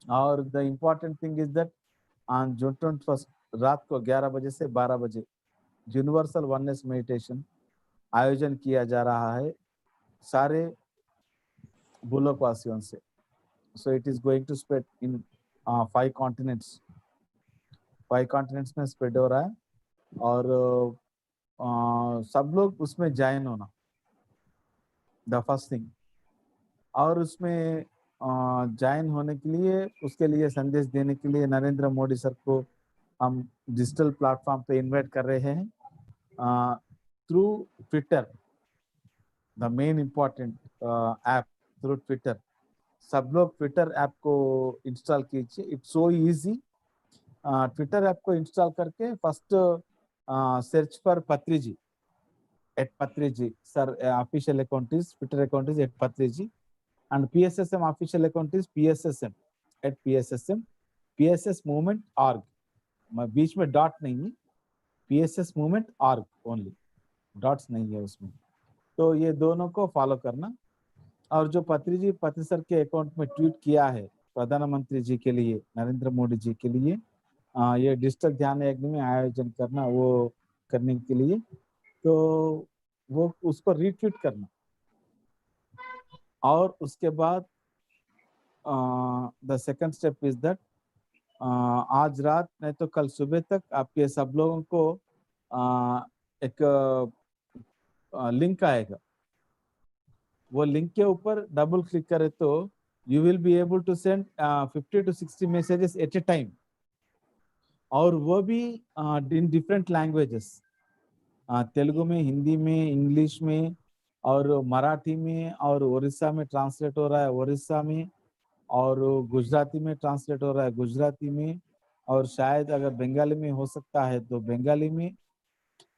और the important thing is that on June 21 रात को 11 बजे से 12 बजे यूनिवर्सल वननेस मेडिटेशन आयोजन किया जा रहा है सारे भूलोकवासियों से। So it is going to spread in 5 continents, 5 continents में स्प्रेड हो रहा है। और सब लोग उसमें ज्वाइन होना, द फर्स्ट थिंग। और उसमें ज्वाइन होने के लिए, उसके लिए संदेश देने के लिए नरेंद्र मोदी सर को हम डिजिटल प्लेटफॉर्म पे इनवाइट कर रहे हैं through Twitter, the main important app through Twitter. सब लोग ट्विटर ऐप को इंस्टॉल कीजिए, it's so easy. Twitter app को इंस्टॉल करके फर्स्ट सर्च पर Patri ji, at Patri ji sir, official account is, Twitter account is at Patri ji, and PSSM official account is PSSM at PSSM PSS movement org। बीच में dot नहीं है, PSS movement org only, dots नहीं है उसमें। तो ये दोनों को फॉलो करना। और जो पत्री सर के अकाउंट में ट्वीट किया है प्रधानमंत्री जी के लिए, नरेंद्र मोदी जी के लिए, ये डिजिटल ध्यान यज्ञ में आयोजन करना, वो करने के लिए, तो वो उसको रीट्वीट करना। और उसके बाद the second step is that आज रात नहीं तो कल सुबह तक आपके सब लोगों को एक लिंक आएगा। वो लिंक के ऊपर डबल क्लिक करे तो you will be able to send 50 to 60 messages at a time, और वो भी इन डिफरेंट लैंग्वेजेस, तेलुगु में, हिंदी में, इंग्लिश में, और मराठी में, और उड़ीसा में ट्रांसलेट हो रहा है उड़ीसा में, और गुजराती में ट्रांसलेट हो रहा है गुजराती में, और शायद अगर बंगाली में हो सकता है तो बंगाली में।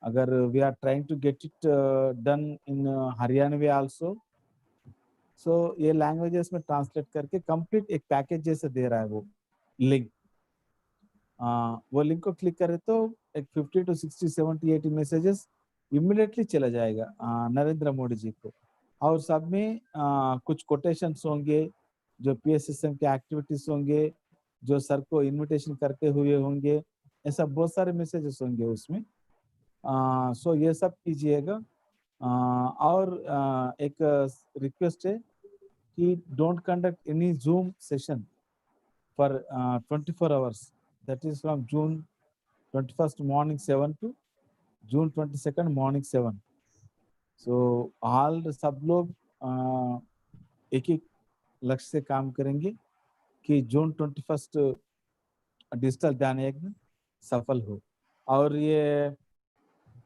अगर we are trying to get it done in Haryanvi also. So ये लैंग्वेजेस में ट्रांसलेट करके कंप्लीट एक पैकेज जैसे दे रहा है वो लिंक। वो लिंक को क्लिक करें तो एक 50 to 60, 70, 80 मैसेजेस इमिडिएटली चला जाएगा नरेंद्र मोदी जी को। और सब में कुछ कोटेशंस होंगे, जो PSSM के एक्टिविटीज होंगे, जो सर को इनविटेशन करते हुए होंगे, ऐसा बहुत सारे मैसेजेस होंगे उसमें। सो ये सब कीजिएगा। और एक रिक्वेस्ट है कि don't conduct any zoom session for 24 hours, that is from June 21st morning 7 to June 22nd morning 7। so all सब लोग एक एक लक्ष्य से काम करेंगे कि जून 21 डिजिटल ध्यान यज्ञ सफल हो। और ये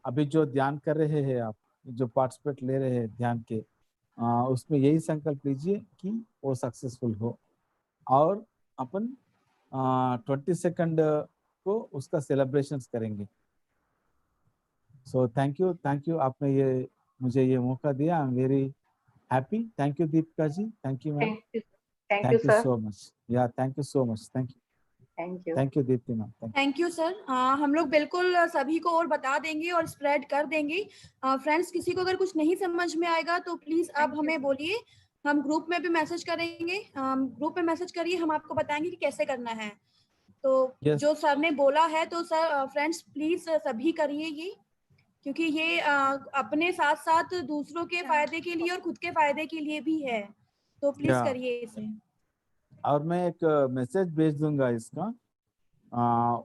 अभी जो ध्यान कर रहे हैं आप, जो पार्टिसिपेट ले रहे हैं ध्यान के, उसमें यही संकल्प लीजिए कि वो सक्सेसफुल हो। और अपन 22nd को उसका सेलिब्रेशंस करेंगे। सो थैंक यू, आपने ये मुझे ये मौका दिया। I am very happy. Thank you Deepika ji, thank you ma'am, thank you sir, so much. Yeah thank you so much, thank you Deepti ma'am. Thank you sir. हम लोग बिल्कुल सभी को और बता देंगे और स्प्रेड कर देंगे। फ्रेंड्स, किसी को अगर कुछ नहीं समझ में आएगा तो प्लीज आप हमें बोलिए, हम ग्रुप में भी मैसेज करेंगे। ग्रुप में मैसेज करिए, हम आपको बताएंगे कि कैसे करना है। तो जो सर ने बोला है तो सर फ्रेंड्स प्लीज सभी करिए ये, क्योंकि ये अपने साथ साथ दूसरों के फायदे के लिए और खुद के फायदे के लिए भी है, तो प्लीज करिए इसे। और मैं एक मैसेज भेज दूंगा इसका,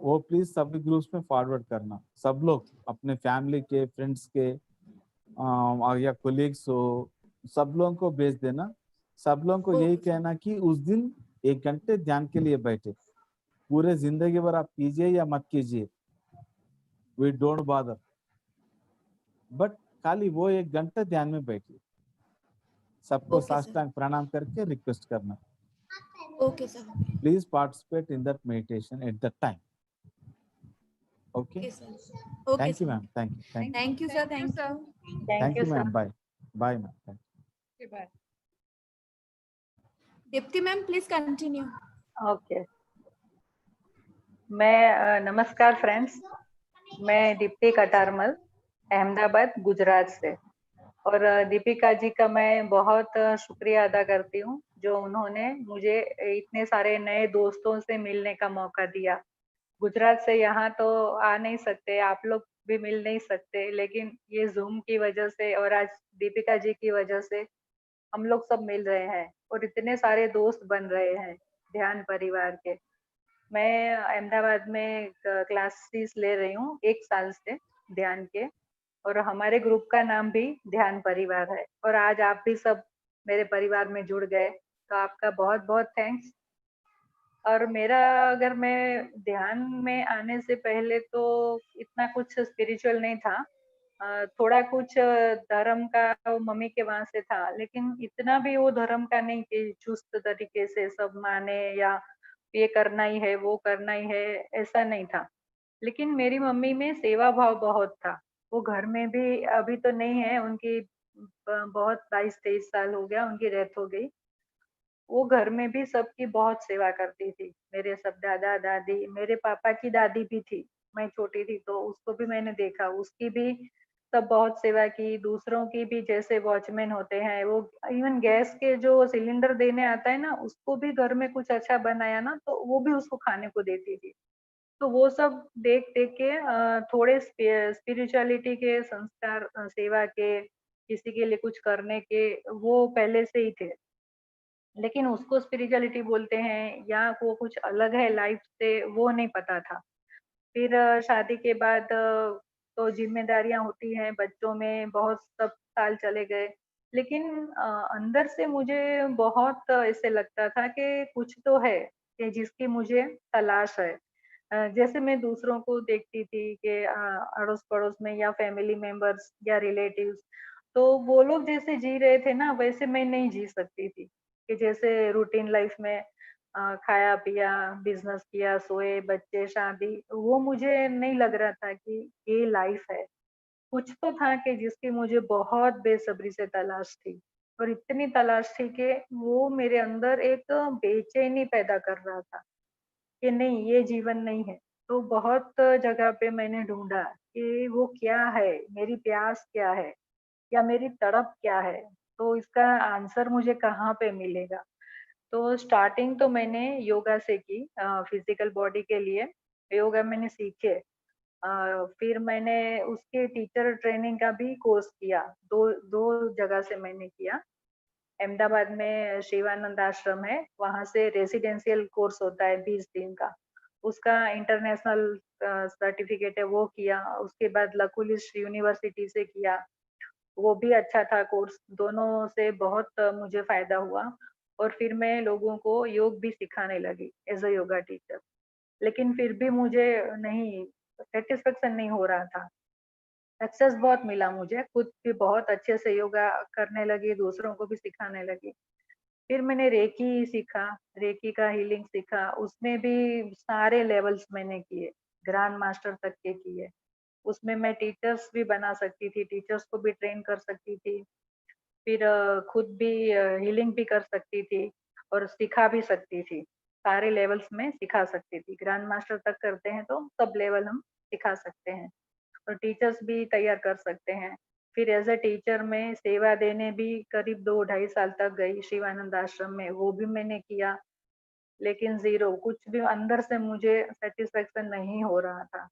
वो प्लीज सभी ग्रुप्स में फॉरवर्ड करना। सब लोग अपने फैमिली के, फ्रेंड्स के, और या कोलीग्स हो, सब लोगों को भेज देना। सब लोगों को यही कहना कि उस दिन 1 घंटे ध्यान के लिए बैठे। पूरे जिंदगी भर आप कीजिए या मत कीजिए, वी डोंट बॉदर, बट खाली वो 1 घंटे ध्यान में बैठिए। सबको साष्टांग प्रणाम करके रिक्वेस्ट करना, okay sir, please participate in that meditation at that time. Okay, thank you ma'am, thank you sir, thank you ma'am, bye bye ma'am, bye. Deepti ma'am please continue. Okay, मैं नमस्कार फ्रेंड्स, मैं दीप्ति कटारमल, अहमदाबाद गुजरात से। और दीपिका जी का मैं बहुत शुक्रिया अदा करती हूँ जो उन्होंने मुझे इतने सारे नए दोस्तों से मिलने का मौका दिया। गुजरात से यहाँ तो आ नहीं सकते, आप लोग भी मिल नहीं सकते, लेकिन ये ज़ूम की वजह से और आज दीपिका जी की वजह से हम लोग सब मिल रहे हैं और इतने सारे दोस्त बन रहे हैं ध्यान परिवार के। मैं अहमदाबाद में क्लासेस ले रही हूँ 1 साल से ध्यान के, और हमारे ग्रुप का नाम भी ध्यान परिवार है, और आज आप भी सब मेरे परिवार में जुड़ गए, तो आपका बहुत-बहुत थैंक्स। और मेरा, अगर मैं ध्यान में आने से पहले तो इतना कुछ स्पिरिचुअल नहीं था। थोड़ा कुछ धर्म का वो मम्मी के वहाँ से था, लेकिन इतना भी वो धर्म का नहीं कि चुस्त तरीके से सब माने या ये करना ही है, वो करना ही है, ऐसा नहीं था। लेकिन मेरी मम्मी में सेवा भाव बहुत था। वो घर में भी, अभी तो नहीं है, उनकी बहुत 22-23 साल हो गया, उनकी डेथ हो गई। वो घर में भी सबकी बहुत सेवा करती थी। मेरे सब दादा-दादी, मेरे पापा की दादी भी थी। मैं छोटी थी तो उसको भी मैंने देखा, उसकी भी सब बहुत सेवा की, दूसरों की भी, जैसे वॉचमैन होते हैं, वो इवन गैस के जो सिलेंडर देने आता है ना, उसको भी घर में कुछ अच्छा बनाया ना, तो वो भी उसको खाने को देती थी। तो वो सब देख-देख के थोड़े स्पिरिचुअलिटी के संस्कार, सेवा के, किसी के लिए कुछ करने के, वो पहले से ही थे। लेकिन उसको स्पिरिचुअलिटी बोलते हैं या वो कुछ अलग है लाइफ से, वो नहीं पता था। फिर शादी के बाद तो ज़िम्मेदारियाँ होती हैं बच्चों में, बहुत सब साल चले गए। लेकिन अंदर से मुझे बहुत ऐसे लगता था कि कुछ तो है, कि जिसकी मुझे तलाश है। जैसे मैं दूसरों को देखती थी कि अड़ोस-पड़ोस में या फैमिली मेंबर्स या रिलेटिव्स, तो वो लोग जैसे जी रहे थे ना, वैसे मैं नहीं जी सकती थी। कि जैसे रूटीन लाइफ में खाया-पिया, बिज़नेस किया, सोए, बच्चे, शादी, वो मुझे नहीं लग रहा था कि ये लाइफ है। कुछ तो था कि जिसकी मुझे बहुत बेसब्री से तलाश थी, और इतनी तलाश थी कि वो मेरे अंदर एक बेचैनी पैदा कर रहा था कि नहीं, ये जीवन नहीं है। तो बहुत जगह पे मैंने ढूँढा कि वो क्या है, मेरी प्यास क्या है या मेरी तड़प क्या है? तो इसका आंसर मुझे कहाँ पे मिलेगा? तो स्टार्टिंग तो मैंने योगा से की, फिजिकल बॉडी के लिए योगा मैंने सीखे। फिर मैंने उसके टीचर ट्रेनिंग का भी कोर्स किया, दो दो जगह से मैंने किया। अहमदाबाद में शिवानंद आश्रम है, वहां से रेसिडेंशियल कोर्स होता है 20 दिन का, उसका इंटरनेशनल सर्टिफिकेट है, वो किया। उसके बाद लकुलिश यूनिवर्सिटी से किया, वो भी अच्छा था कोर्स, दोनों से बहुत मुझे फ़ायदा हुआ। और फिर मैं लोगों को योग भी सिखाने लगी एज़ अ योगा टीचर। लेकिन फिर भी मुझे नहीं, सैटिस्फैक्शन नहीं हो रहा था। सक्सेस बहुत मिला मुझे, खुद भी बहुत अच्छे से योगा करने लगी, दूसरों को भी सिखाने लगी। फिर मैंने रेकी सीखा, रेकी का हीलिंग सीखा, उसमें भी सारे लेवल्स मैंने किए, ग्रैंड मास्टर तक के किए। उसमें मैं टीचर्स भी बना सकती थी, टीचर्स को भी ट्रेन कर सकती थी। फिर खुद भी हीलिंग भी कर सकती थी और सिखा भी सकती थी। सारे लेवल्स में सिखा सकती थी। ग्रैंड मास्टर तक करते हैं तो सब लेवल हम सिखा सकते हैं, और टीचर्स भी तैयार कर सकते हैं। फिर एज़ अ टीचर मैं सेवा देने भी करीब 2 ढाई साल तक गई शिवानंद आश्रम में, वो भी मैंने किया। लेकिन ज़ीरो, कुछ भी अंदर से मुझे सैटिस्फैक्शन नहीं हो रहा था।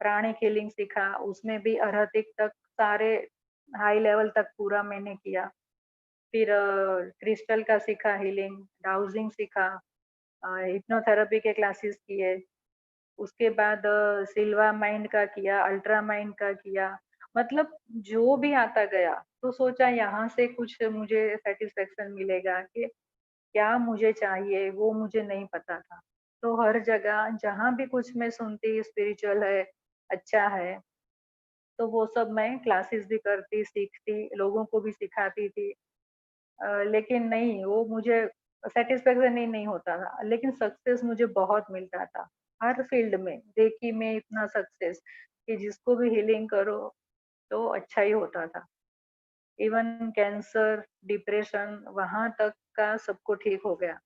प्राणिक हीलिंग सीखा, उसमें भी अरहतिक तक सारे हाई लेवल तक पूरा मैंने किया। फिर क्रिस्टल का सीखा हीलिंग, डाउजिंग सीखा, हिप्नोथेरेपी के क्लासेस किए। उसके बाद सिल्वा माइंड का किया, अल्ट्रा माइंड का किया। मतलब जो भी आता गया, तो सोचा यहाँ से कुछ मुझे सैटिस्फैक्शन मिलेगा कि क्या मुझे चाहिए, वो मुझे नहीं पता था। तो हर जगह जहाँ भी कुछ मैं सुनती स्पिरिचुअल है, अच्छा है, तो वो सब मैं क्लासेस भी करती, सीखती, लोगों को भी सिखाती थी। लेकिन नहीं, वो मुझे सैटिस्फैक्शन ही नहीं होता था, लेकिन सक्सेस मुझे बहुत मिलता था, हर फील्ड में। रेकी में इतना सक्सेस कि जिसको भी हीलिंग करो, तो अच्छा ही होता था। इवन कैंसर, डिप्रेशन, वहाँ तक का सबको ठीक हो गया।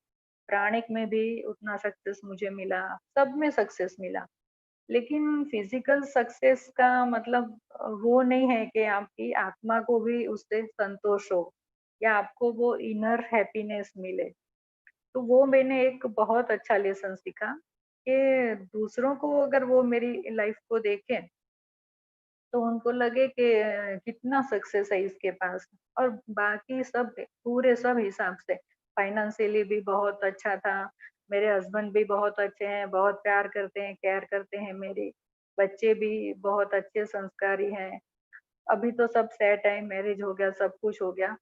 प्राणिक में भी उतना सक्सेस मुझे मिला, सब में सक्सेस मिला। लेकिन फिजिकल सक्सेस का मतलब वो नहीं है कि आपकी आत्मा को भी उससे संतोष हो, या आपको वो इनर हैप्पीनेस मिले। तो वो मैंने एक बहुत अच्छा लेसन सीखा कि दूसरों को अगर वो मेरी लाइफ को देखें तो उनको लगे कि कितना सक्सेस है इसके पास, और बाकी सब पूरे सब हिसाब से फाइनेंशियली भी बहुत अच्छा था। मेरे हस्बैंड भी बहुत अच्छे हैं, बहुत प्यार करते हैं, केयर करते हैं मेरी। बच्चे भी बहुत अच्छे संस्कारी हैं। अभी तो सब सेट है, मैरिज हो गया, सब कुछ हो गया।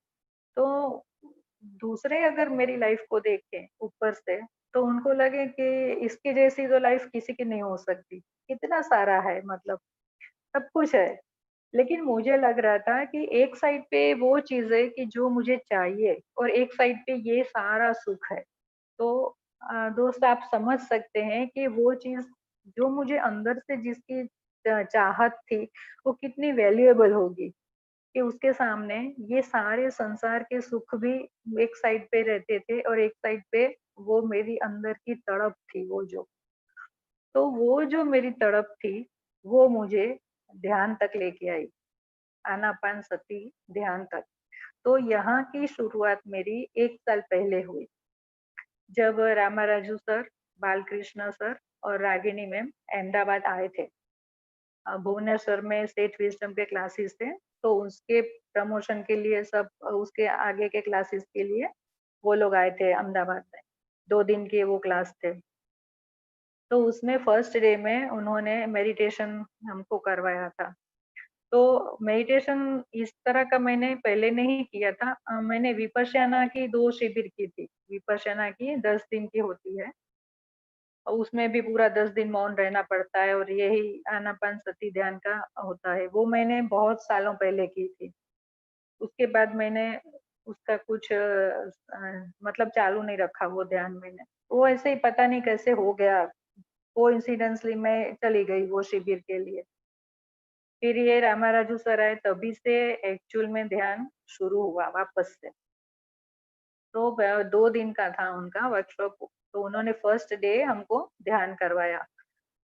तो दूसरे अगर मेरी लाइफ को देखें ऊपर से तो उनको लगे कि इसकी जैसी तो लाइफ किसी की नहीं हो सकती। इतना सारा है, मतलब सब कुछ है। लेकिन मुझे लग रहा था कि एक साइड पे वो चीज़ है कि जो मुझे चाहिए और एक साइड पे ये सारा सुख है। तो दोस्त आप समझ सकते हैं कि वो चीज़ जो मुझे अंदर से जिसकी चाहत थी, वो कितनी वैल्यूएबल होगी कि उसके सामने ये सारे संसार के सुख भी एक साइड पे रहते थे और एक साइड पे वो मेरी अंदर की तड़प थी वो जो। तो वो जो मेरी तड़प थी, वो मुझे ध्यान तक लेके आई। आनापानसती ध्यान तक। तो यहाँ की शुरुआत मेरी 1 साल पहले हुई, जब रामाराजू सर, बालकृष्ण सर और रागिनी मैम अहमदाबाद आए थे। भुवनेश्वर में स्टेट विज़डम के क्लासेस थे, तो उसके प्रमोशन के लिए सब उसके आगे के क्लासेस के लिए वो लोग आए थे अहमदाबाद में। 2 दिन के वो क्लास थे। तो उसमें फर्स्ट डे में उन्होंने मेडिटेशन हमको करवाया था। तो मेडिटेशन इस तरह का मैंने पहले नहीं किया था। मैंने विपश्यना की 2 शिविर की थी। विपश्यना की 10 दिन की होती है और उसमें भी पूरा 10 दिन मौन रहना पड़ता है और यही आनापानसती ध्यान का होता है। वो मैंने बहुत सालों पहले की थी। उसके बाद मैंने उसका कुछ मतलब चालू नहीं रखा वो ध्यान मैंने। वो ऐसे ही पता नहीं कैसे हो गया, कोइंसिडेंटली मैं चली गई वो शिविर के लिए। फिर ये रामाराजू सर आए तभी से एक्चुअल में ध्यान शुरू हुआ वापस से। तो 2 दिन का था उनका वर्कशॉप। तो उन्होंने फर्स्ट डे हमको ध्यान करवाया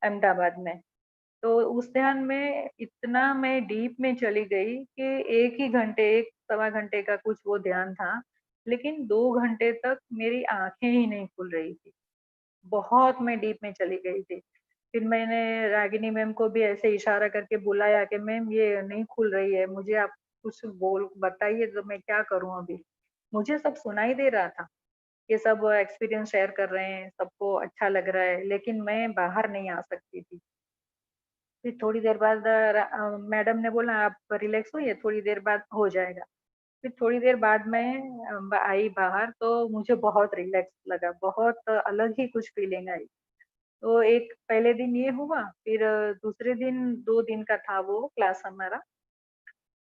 अहमदाबाद में। तो उस ध्यान में इतना मैं डीप में चली गई कि 1 ही घंटे 1 सवा घंटे का कुछ वो ध्यान था, लेकिन 2 घंटे तक मेरी आँखें ही नहीं खुल रही थी। बहुत मैं डीप में चली गई थी। फिर मैंने रागिनी मैम को भी ऐसे इशारा करके बुलाया कि मैम ये नहीं खुल रही है, मुझे आप कुछ बोल बताइए तो मैं क्या करूँ अभी? मुझे सब सुनाई दे रहा था, ये सब एक्सपीरियंस शेयर कर रहे हैं, सबको अच्छा लग रहा है, लेकिन मैं बाहर नहीं आ सकती थी। फिर थोड़ी देर बाद मैडम ने बोला आप रिलैक्स होइए, थोड़ी देर बाद हो जाएगा। फिर थोड़ी देर बाद मैं आई बाहर तो मुझे बहुत रिलैक्स लगा, बहुत अलग ही कुछ फीलिंग आई। तो एक पहले दिन ये हुआ, फिर दूसरे दिन 2 दिन का था वो क्लास हमारा।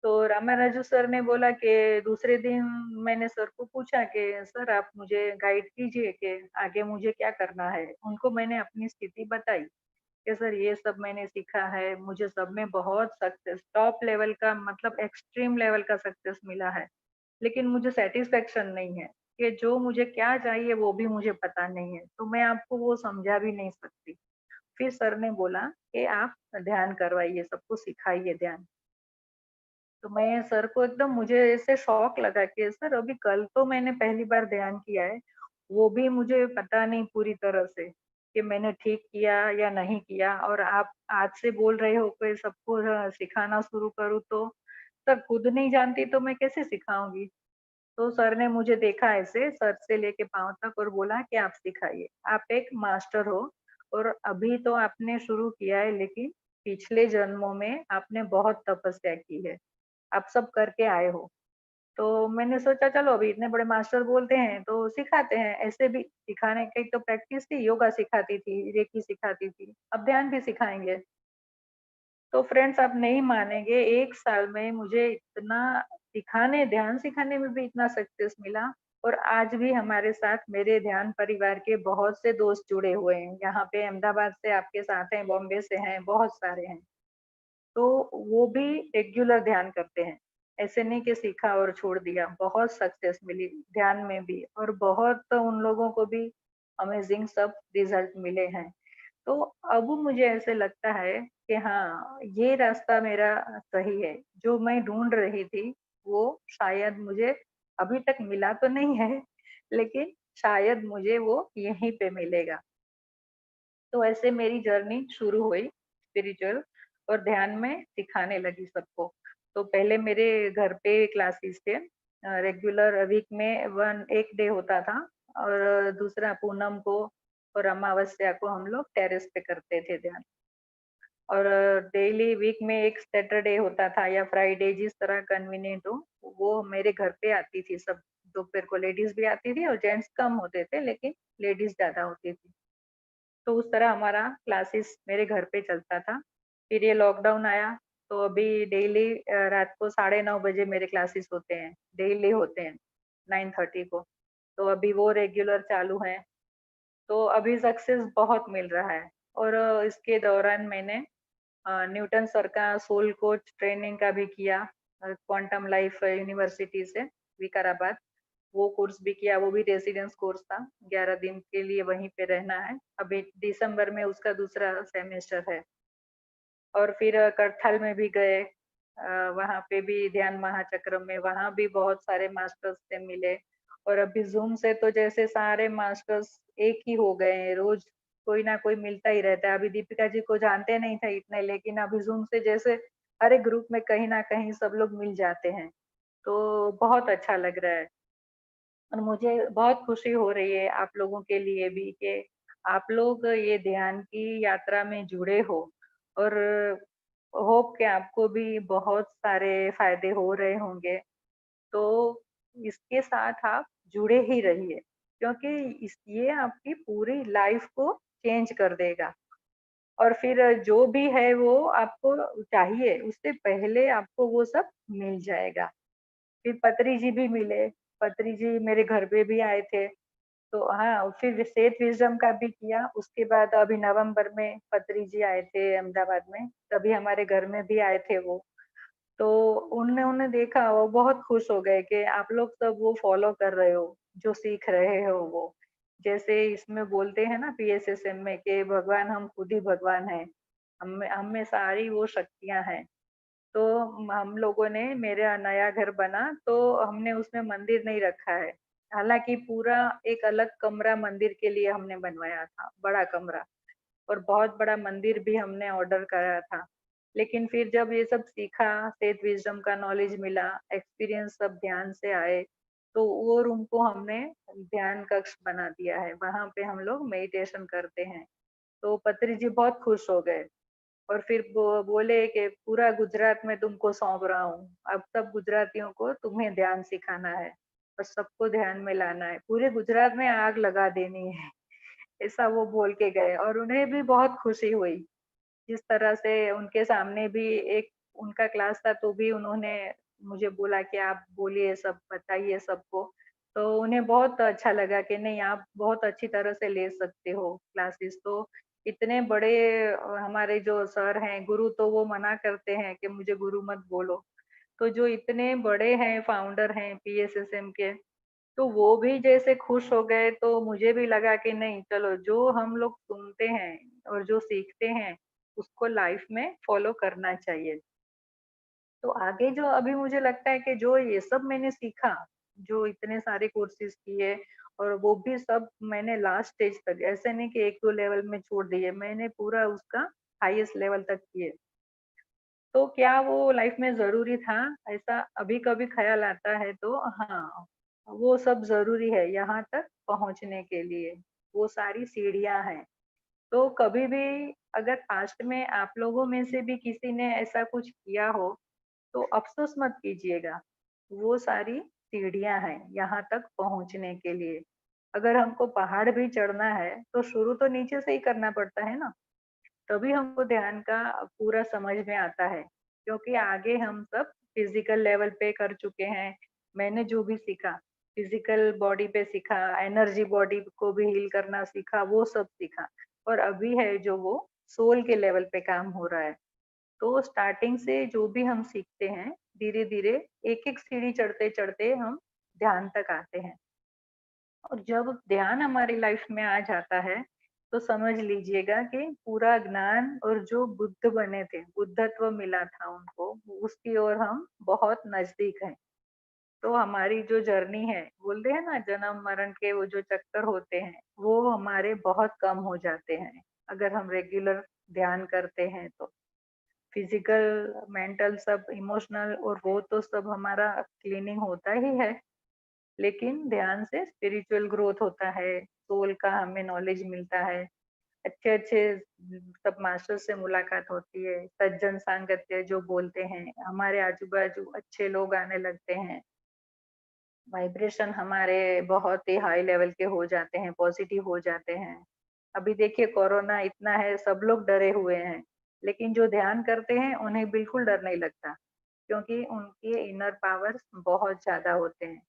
तो रामाराजू सर ने बोला कि दूसरे दिन मैंने सर को पूछा कि सर आप मुझे गाइड कीजिए कि आगे मुझे क्या करना है। उनको मैंने अपनी स्थिति बताई कि सर ये सब मैंने सीखा है, मुझे सब में बहुत सक्सेस टॉप लेवल का मतलब एक्सट्रीम लेवल का सक्सेस मिला है। लेकिन मुझे सैटिस्फैक्शन नहीं है कि जो मुझे क्या चाहिए वो भी मुझे पता नहीं है, तो मैं आपको वो समझा भी नहीं सकती। फिर सर ने बोला कि आप ध्यान करवाइए, सबको सिखाइए ध्यान। तो मैं सर को एकदम मुझे ऐसे शॉक लगा कि सर अभी कल तो मैंने पहली बार ध्यान किया है, वो भी मुझे पता नहीं पूरी तरह से कि मैंने ठीक किया या नहीं किया, और आप आज से बोल रहे हो कि सबको सिखाना शुरू करूँ तो सर खुद नहीं जानती तो मैं कैसे सिखाऊंगी। तो सर ने मुझे देखा ऐसे सर से लेके पाँव तक और बोला कि आप सिखाइए। आप एक मास्टर हो और अभी तो आपने शुरू किया है, लेकिन पिछले जन्मों में आपने बहुत तपस्या की है। आप सब करके आए हो। तो मैंने सोचा चलो अभी इतने बड़े मास्टर बोलते हैं तो सिखाते हैं। ऐसे भी सिखाने की तो प्रैक्टिस थी, योगा सिखाती थी, रेकी सिखाती थी, अब ध्यान भी सिखाएँगे। तो फ्रेंड्स आप नहीं मानेंगे, 1 साल में मुझे इतना सिखाने ध्यान सिखाने में भी इतना सक्सेस मिला, और आज भी हमारे साथ मेरे ध्यान परिवार के बहुत से दोस्त जुड़े हुए हैं। यहाँ पे अहमदाबाद से आपके साथ हैं, बॉम्बे से हैं, बहुत सारे हैं। तो वो भी रेगुलर ध्यान करते हैं। ऐसे नहीं कि सीखा और छोड़ दिया, बहुत सक्सेस मिली ध्यान में भी और बहुत उन लोगों को भी अमेजिंग सब रिजल्ट मिले हैं। तो अब मुझे ऐसे लगता है कि हाँ, ये रास्ता मेरा सही है। जो मैं ढूँढ रही थी, वो शायद मुझे अभी तक मिला तो नहीं है, लेकिन शायद मुझे वो यहीं पे मिलेगा। तो ऐसे मेरी जर्नी शुरू हुई स्पिरिचुअल और ध्यान में सिखाने लगी सबको। तो पहले मेरे घर पे क्लासेस थे, रेगुलर वीक में 1 डे होता था और दूसरा पूनम को और अमावस्या को हम लोग टेरेस पे करते थे ध्यान। और डेली वीक में एक सैटरडे होता था या फ्राइडे, जिस तरह कन्वीनियंट हो, वो मेरे घर पे आती थी सब। दोपहर को लेडीज भी आती थी और जेंट्स कम होते थे, लेकिन लेडीज ज्यादा होती थी। तो उस तरह हमारा क्लासेस मेरे घर पे चलता था। फिर ये लॉकडाउन आया, तो अभी डेली रात को 9:30 बजे मेरे क्लासेस होते हैं, डेली होते हैं 9:30 को। तो अभी वो रेगुलर चालू है। तो अभी सक्सेस बहुत मिल रहा है। और इसके दौरान मैंने न्यूटन सर का सोल कोच ट्रेनिंग का भी किया, क्वांटम लाइफ यूनिवर्सिटी से, विकाराबाद। वो कोर्स भी किया, वो भी रेसिडेंस कोर्स था, 11 दिन के लिए वहीं पे रहना है। अभी दिसंबर में उसका दूसरा सेमेस्टर है। और फिर करथल में भी गए, वहाँ पे भी ध्यान महाचक्र में, वहाँ भी बहुत सारे मास्टर्स से मिले। और अभी जूम से तो जैसे सारे मास्टर्स एक ही हो गए हैं, रोज कोई ना कोई मिलता ही रहता है। अभी दीपिका जी को जानते नहीं थे इतने, लेकिन अभी जूम से जैसे हर एक ग्रुप में कहीं ना कहीं सब लोग मिल जाते हैं। तो बहुत अच्छा लग रहा है। और मुझे बहुत खुशी हो रही है आप लोगों के लिए भी कि आप लोग ये ध्यान की यात्रा में जुड़े हो। और होप कि आपको भी बहुत सारे फायदे हो रहे होंगे। तो इसके साथ आप जुड़े ही रहिए, क्योंकि इस ये आपकी पूरी लाइफ को चेंज कर देगा। और फिर जो भी है वो आपको चाहिए, उससे पहले आपको वो सब मिल जाएगा। फिर पत्री जी भी मिले, पत्री जी मेरे घर पे भी आए थे। तो हाँ, फिर सेठ विजडम का भी किया। उसके बाद अभी नवंबर में पत्री जी आए थे अहमदाबाद में, तभी हमारे घर में भी आए थे वो। तो उन्होंने देखा, वो बहुत खुश हो गए कि आप लोग सब वो फॉलो कर रहे हो, जो सीख रहे हो वो। जैसे इसमें बोलते हैं ना पीएसएसएम में कि भगवान हम खुद ही भगवान हैं, हम में सारी वो शक्तियां हैं। तो हम लोगों ने, मेरा नया घर बना तो हमने उसमें मंदिर नहीं रखा है। हालांकि पूरा एक अलग कमरा मंदिर के लिए हमने बनवाया था, बड़ा कमरा। और बहुत बड़ा मंदिर भी हमने ऑर्डर करा था। लेकिन फिर जब ये सब सीखा, सेठ विजडम का नॉलेज मिला, एक्सपीरियंस सब ध्यान से आए, तो वो रूम को हमने ध्यान कक्ष बना दिया है। वहां पे हम लोग मेडिटेशन करते हैं। तो पत्री जी बहुत खुश हो गए। और फिर बोले कि पूरा गुजरात में तुमको सौंप रहा हूँ, अब सब गुजरातियों को तुम्हें ध्यान सिखाना है और सबको ध्यान में लाना है, पूरे गुजरात में आग लगा देनी है। ऐसा वो बोल के गए और उन्हें भी बहुत खुशी हुई। जिस तरह से उनके सामने भी एक उनका क्लास था, तो भी उन्होंने मुझे बोला कि आप बोलिए, सब बताइए सबको। तो उन्हें बहुत अच्छा लगा कि नहीं, आप बहुत अच्छी तरह से ले सकते हो क्लासेस। तो इतने बड़े हमारे जो सर हैं, गुरु, तो वो मना करते हैं कि मुझे गुरु मत बोलो। तो जो इतने बड़े हैं, फाउंडर हैं पीएसएसएम के, तो वो भी जैसे खुश हो गए, तो मुझे भी लगा कि नहीं, चलो जो हम लोग सुनते हैं और जो सीखते हैं, उसको लाइफ में फॉलो करना चाहिए। तो आगे जो अभी मुझे लगता है कि जो ये सब मैंने सीखा, जो इतने सारे कोर्सेज किए, और वो भी सब मैंने लास्ट स्टेज तक, ऐसे नहीं कि 1-2 लेवल में छोड़ दिए, मैंने पूरा उसका हाईएस्ट लेवल तक किए। तो क्या वो लाइफ में ज़रूरी था? ऐसा अभी कभी ख़्याल आता है तो हाँ, वो सब ज़रूरी है यहाँ तक पहुँचने के लिए, वो सारी सीढ़ियाँ हैं। तो कभी भी अगर पास्ट में आप लोगों में से भी किसी ने ऐसा कुछ किया हो, तो अफ़सोस मत कीजिएगा, वो सारी सीढ़ियाँ हैं यहाँ तक पहुँचने के लिए। अगर हमको पहाड़ भी चढ़ना है, तो शुरू तो नीचे से ही करना पड़ता है ना? तभी हमको ध्यान का पूरा समझ में आता है, क्योंकि आगे हम सब फिजिकल लेवल पे कर चुके हैं। मैंने जो भी सीखा, फिजिकल बॉडी पे सीखा, एनर्जी बॉडी को भी हील करना सीखा, वो सब सीखा। और अभी है जो वो सोल के लेवल पे काम हो रहा है। तो स्टार्टिंग से जो भी हम सीखते हैं, धीरे धीरे एक एक सीढ़ी चढ़ते चढ़ते हम ध्यान तक आते हैं। और जब ध्यान हमारी लाइफ में आ जाता है, तो समझ लीजिएगा कि पूरा ज्ञान, और जो बुद्ध बने थे, बुद्धत्व मिला था उनको, उसकी ओर हम बहुत नजदीक हैं। तो हमारी जो जर्नी है, बोलते हैं ना जन्म मरण के वो जो चक्कर होते हैं, वो हमारे बहुत कम हो जाते हैं अगर हम रेगुलर ध्यान करते हैं तो। फिजिकल, मेंटल, सब इमोशनल और वो तो सब हमारा क्लीनिंग होता ही है, लेकिन ध्यान से स्पिरिचुअल ग्रोथ होता है, सोल का हमें नॉलेज मिलता है, अच्छे अच्छे सब मास्टर से मुलाकात होती है, सज्जन सांगत्य जो बोलते हैं, हमारे आजू बाजू अच्छे लोग आने लगते हैं, वाइब्रेशन हमारे बहुत ही हाई लेवल के हो जाते हैं, पॉजिटिव हो जाते हैं। अभी देखिए कोरोना इतना है, सब लोग डरे हुए हैं, लेकिन जो ध्यान करते हैं उन्हें बिल्कुल डर नहीं लगता, क्योंकि उनके इनर पावर्स बहुत ज्यादा होते हैं,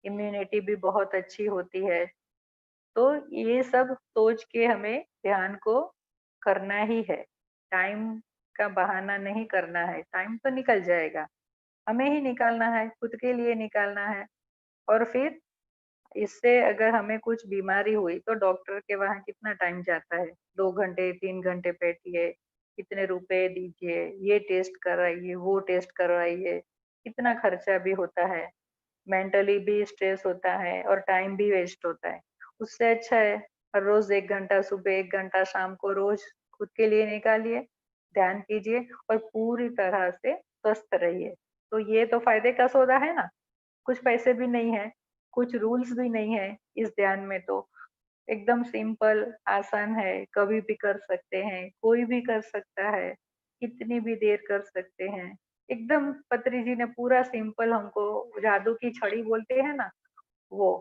इम्यूनिटी भी बहुत अच्छी होती है। तो ये सब सोच के हमें ध्यान को करना ही है। टाइम का बहाना नहीं करना है, टाइम तो निकल जाएगा, हमें ही निकालना है, खुद के लिए निकालना है। और फिर इससे अगर हमें कुछ बीमारी हुई तो डॉक्टर के वहाँ कितना टाइम जाता है, 2 घंटे 3 घंटे बैठिए, कितने रुपए दीजिए, ये टेस्ट कराइए, वो टेस्ट करवाइए, कितना खर्चा भी होता है, मेंटली भी स्ट्रेस होता है और टाइम भी वेस्ट होता है। उससे अच्छा है हर रोज 1 घंटा सुबह, 1 घंटा शाम को रोज खुद के लिए निकालिए, ध्यान कीजिए और पूरी तरह से स्वस्थ रहिए। तो ये तो फायदे का सौदा है ना, कुछ पैसे भी नहीं है, कुछ रूल्स भी नहीं है इस ध्यान में, तो एकदम सिंपल आसान है, कभी भी कर सकते हैं, कोई भी कर सकता है, कितनी भी देर कर सकते हैं। एकदम पत्री जी ने पूरा सिंपल हमको, जादू की छड़ी बोलते हैं ना वो।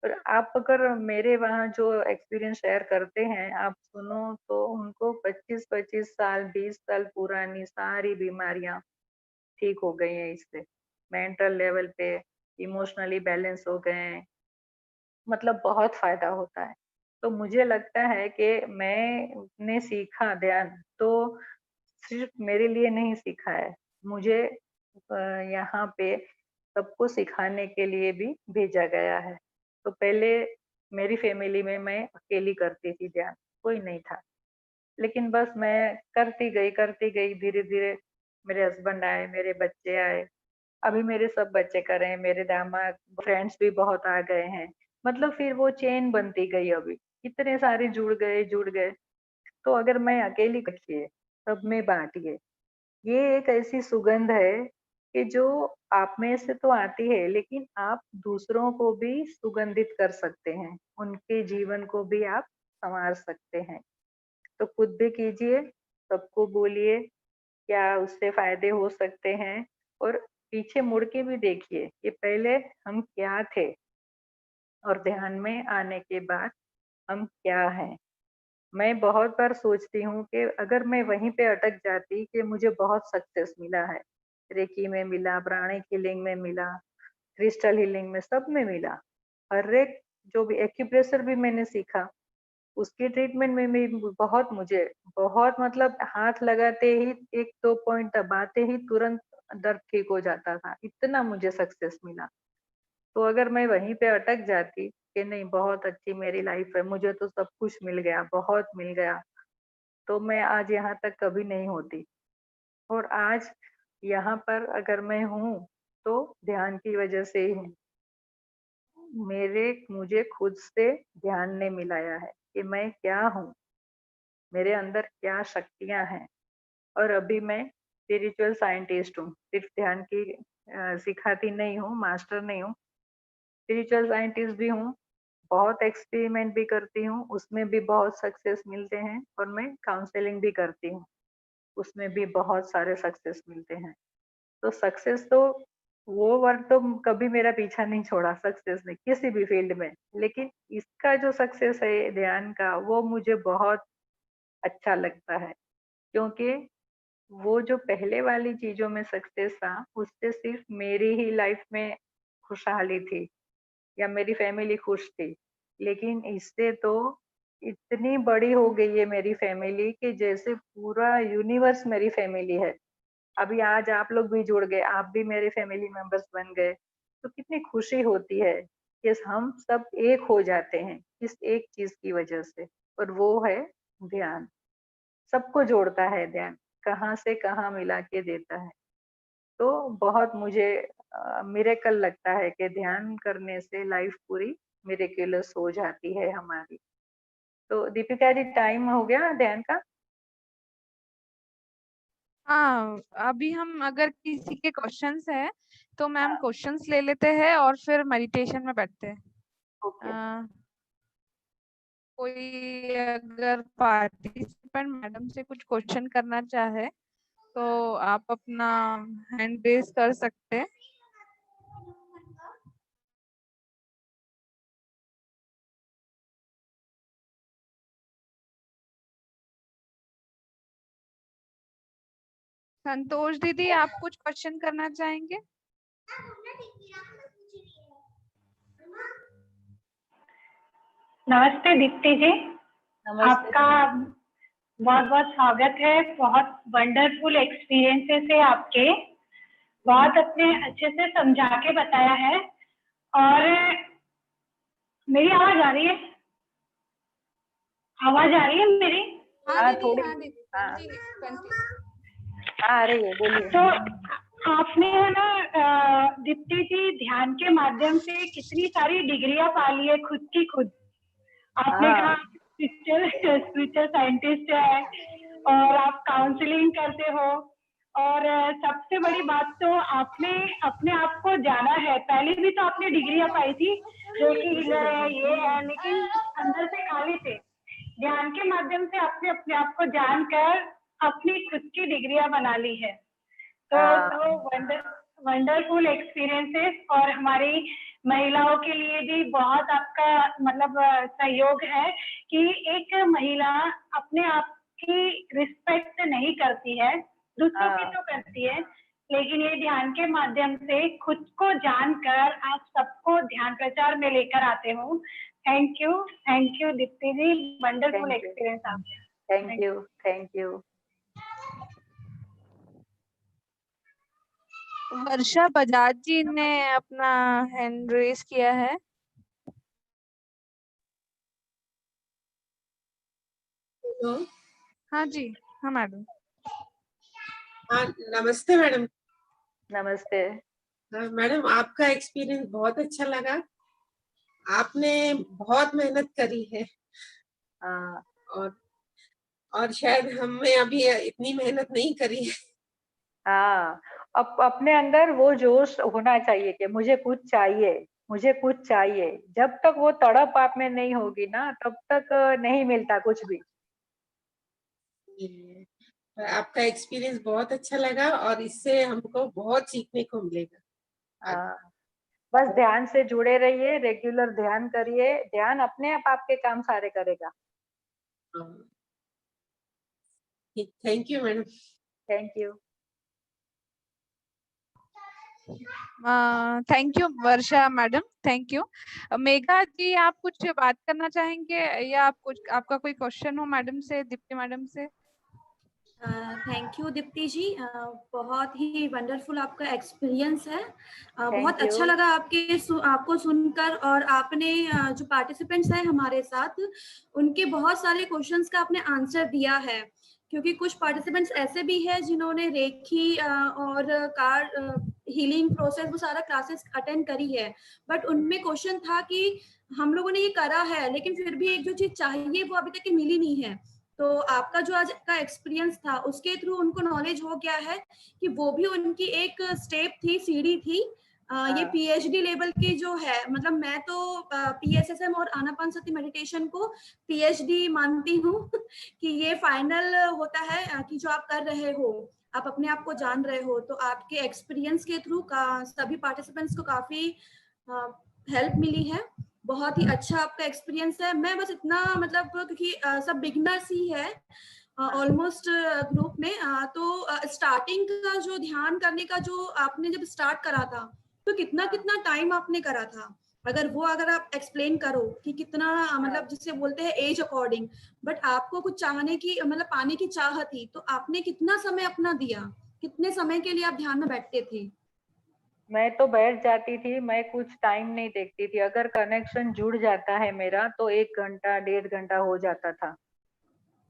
और आप अगर मेरे वहाँ जो एक्सपीरियंस शेयर करते हैं, आप सुनो तो उनको 25-25 साल 20 साल पुरानी सारी बीमारियां ठीक हो गई हैं इससे, मेंटल लेवल पे इमोशनली बैलेंस हो गए हैं, मतलब बहुत फायदा होता है। तो मुझे लगता है कि मैंने सीखा ध्यान तो सिर्फ मेरे लिए नहीं सीखा है, मुझे यहाँ पे सबको सिखाने के लिए भी भेजा गया है। तो पहले मेरी फैमिली में मैं अकेली करती थी ध्यान, कोई नहीं था, लेकिन बस मैं करती गई, धीरे-धीरे मेरे हस्बैंड आए, मेरे बच्चे आए, अभी मेरे सब बच्चे कर रहे हैं, मेरे दामाद, फ्रेंड्स भी बहुत आ गए हैं। मतलब फिर वो चेन बनती गई अभी, इतने सारे जुड़ गए। तो अगर मैं अकेली रखिए, सब में बाँटिए, ये एक ऐसी सुगंध है कि जो आप में से तो आती है, लेकिन आप दूसरों को भी सुगंधित कर सकते हैं, उनके जीवन को भी आप सँवार सकते हैं। तो खुद भी कीजिए, सबको बोलिए, क्या उससे फ़ायदे हो सकते हैं, और पीछे मुड़ के भी देखिए कि पहले हम क्या थे और ध्यान में आने के बाद हम क्या हैं। मैं बहुत बार सोचती हूँ कि अगर मैं वहीं पे अटक जाती कि मुझे बहुत सक्सेस मिला है, रेकी में मिला, प्राणिक हीलिंग में मिला, क्रिस्टल हीलिंग में, सब में मिला। हर एक जो भी एक्यूप्रेशर भी मैंने सीखा, उसकी ट्रीटमेंट में भी बहुत मतलब हाथ लगाते ही 1-2 पॉइंट दबाते ही तुरंत दर्द ठीक हो जाता था, इतना मुझे सक्सेस मिला। तो अगर मैं वहीं पे अटक जाती कि नहीं बहुत अच्छी मेरी लाइफ है, मुझे तो सब कुछ मिल गया, बहुत मिल गया, तो मैं आज यहाँ तक कभी नहीं होती। और आज यहाँ पर अगर मैं हूँ, तो ध्यान की वजह से ही हूँ। मुझे खुद से ध्यान ने मिलाया है कि मैं क्या हूँ, मेरे अंदर क्या शक्तियाँ हैं। और अभी मैं स्पिरिचुअल साइंटिस्ट हूँ, सिर्फ ध्यान की सिखाती नहीं हूँ, मास्टर नहीं हूँ, स्पिरिचुअल साइंटिस्ट भी हूँ, बहुत एक्सपेरिमेंट भी करती हूँ, उसमें भी बहुत सक्सेस मिलते हैं, और मैं काउंसलिंग भी करती हूँ, उसमें भी बहुत सारे सक्सेस मिलते हैं। तो सक्सेस तो वो वर्ड तो कभी मेरा पीछा नहीं छोड़ा, सक्सेस ने किसी भी फील्ड में, लेकिन इसका जो सक्सेस है ध्यान का, वो मुझे बहुत अच्छा लगता है, क्योंकि वो जो पहले वाली चीजों में सक्सेस था, उससे सिर्फ मेरी ही लाइफ में खुशहाली थी या मेरी फैमिली खुश थी, लेकिन इससे तो इतनी बड़ी हो गई है मेरी फैमिली कि जैसे पूरा यूनिवर्स मेरी फैमिली है। अभी आज आप लोग भी जुड़ गए, आप भी मेरे फैमिली मेंबर्स बन गए, तो कितनी खुशी होती है कि हम सब एक हो जाते हैं इस एक चीज की वजह से, और वो है ध्यान। सबको जोड़ता है ध्यान, कहाँ से कहाँ मिला के देता है। तो बहुत मुझे मिरेकल लगता है कि ध्यान करने से लाइफ पूरी मिरेकुलस हो जाती है हमारी। तो दीपिका जी टाइम हो गया ध्यान का? हाँ, अभी हम अगर किसी के क्वेश्चंस है तो मैम हाँ, क्वेश्चंस ले लेते हैं और फिर मेडिटेशन में बैठते हैं। ओके। कोई अगर पार्टिसिपेंट मैडम से कुछ क्वेश्चन करना चाहे तो आप अपना हैंड रेज कर सकते हैं। संतोष दीदी, आप कुछ क्वेश्चन करना चाहेंगे? नमस्ते दीप्ति जी, नमस्ते। आपका बहुत बहुत स्वागत है। बहुत वंडरफुल एक्सपीरियंसेस है आपके, बहुत अपने अच्छे से समझा के बताया है। और मेरी आवाज आ रही है? आवाज आ रही है मेरी? हाँ, दीदी, थोड़ी। हाँ दीदी, हाँ। continue। हाँ, आ रही है, बोलिए। तो आपने है ना दीप्ति जी, ध्यान के माध्यम से कितनी सारी डिग्रियां पा ली है खुद की खुद। आपने हाँ। कहा स्पिरिचुअल साइंटिस्ट है और आप काउंसलिंग करते हो, और सबसे बड़ी बात तो आपने अपने आप को जाना है। पहले भी तो आपने डिग्रियां पाई थी जो कि ये है, लेकिन अंदर से खाली थे। ध्यान के माध्यम से आपने अपने आप को जानकर अपनी खुद की डिग्रियां बना ली है। तो वंडरफुल एक्सपीरियंसेस, और हमारी महिलाओं के लिए भी बहुत आपका मतलब सहयोग है कि एक महिला अपने आप की रिस्पेक्ट नहीं करती है, दूसरों की तो करती है, लेकिन ये ध्यान के माध्यम से खुद को जानकर आप सबको ध्यान प्रचार में लेकर आते हो। Thank you Deepti ji, wonderful Thank you. Experience आपका। Thank you, thank you. Varsha Bajaj ji ने अपना हैंड रेज किया है। हेलो। हाँ जी, हाँ मैडम। हाँ, नमस्ते मैडम। नमस्ते। हाँ, मैडम आपका एक्सपीरियंस बहुत अच्छा लगा। आपने बहुत मेहनत करी है हाँ, और शायद हमने अभी इतनी मेहनत नहीं करी है। हाँ। अपने अंदर वो जोश होना चाहिए कि मुझे कुछ चाहिए, मुझे कुछ चाहिए। जब तक वो तड़प आप में नहीं होगी ना, तब तक नहीं मिलता कुछ भी। आपका एक्सपीरियंस बहुत अच्छा लगा और इससे हमको बहुत सीखने को मिलेगा। हाँ, बस ध्यान से जुड़े रहिए, रेगुलर ध्यान करिए। ध्यान अपने आप आपके काम सारे करेगा। Thank you madam. Thank you. Thank you Varsha madam, thank you. Megha ji, आप कुछ बात करना चाहेंगे या आप कुछ, आपका कोई क्वेश्चन हो मैडम से, दीप्ति मैडम से? थैंक यू दीप्ति जी, बहुत ही वंडरफुल आपका एक्सपीरियंस है। बहुत you. अच्छा लगा आपको सुनकर, और आपने जो पार्टिसिपेंट्स हैं हमारे साथ, उनके बहुत सारे क्वेश्चंस का आपने आंसर दिया है। क्योंकि कुछ पार्टिसिपेंट्स ऐसे भी हैं जिन्होंने रेखी और कार हीलिंग प्रोसेस वो सारा क्लासेस अटेंड करी है, बट उनमें क्वेश्चन था कि हम लोगों ने ये करा है लेकिन फिर भी एक जो चीज चाहिए वो अभी तक के मिली नहीं है। तो आपका जो आज का एक्सपीरियंस था उसके थ्रू उनको नॉलेज हो गया है कि वो भी उनकी एक स्टेप थी, सीढ़ी थी। ये पीएचडी लेवल की जो है, मतलब मैं तो पीएसएसएम और आनापानसति मेडिटेशन को पीएचडी मानती हूँ कि ये फाइनल होता है कि जो आप कर रहे हो, आप अपने आप को जान रहे हो। तो आपके एक्सपीरियंस के थ्रू सभी पार्टिसिपेंट्स को काफी हेल्प मिली है। बहुत ही अच्छा आपका एक्सपीरियंस है। मैं बस इतना मतलब, क्योंकि सब बिगनर्स ही है ऑलमोस्ट ग्रुप में, तो स्टार्टिंग का जो ध्यान करने का जो आपने जब स्टार्ट करा था, तो कितना टाइम आपने करा था? अगर आप एक्सप्लेन करो कि कितना मतलब जिसे बोलते हैं एज अकॉर्डिंग, बट आपको कुछ चाहने की मतलब पाने की चाह थी, तो आपने कितना समय अपना दिया? कितने समय के लिए आप ध्यान में बैठते थे? मैं तो बैठ जाती थी, मैं कुछ टाइम नहीं देखती थी। अगर कनेक्शन जुड़ जाता है मेरा तो 1 घंटा 1.5 घंटा हो जाता था।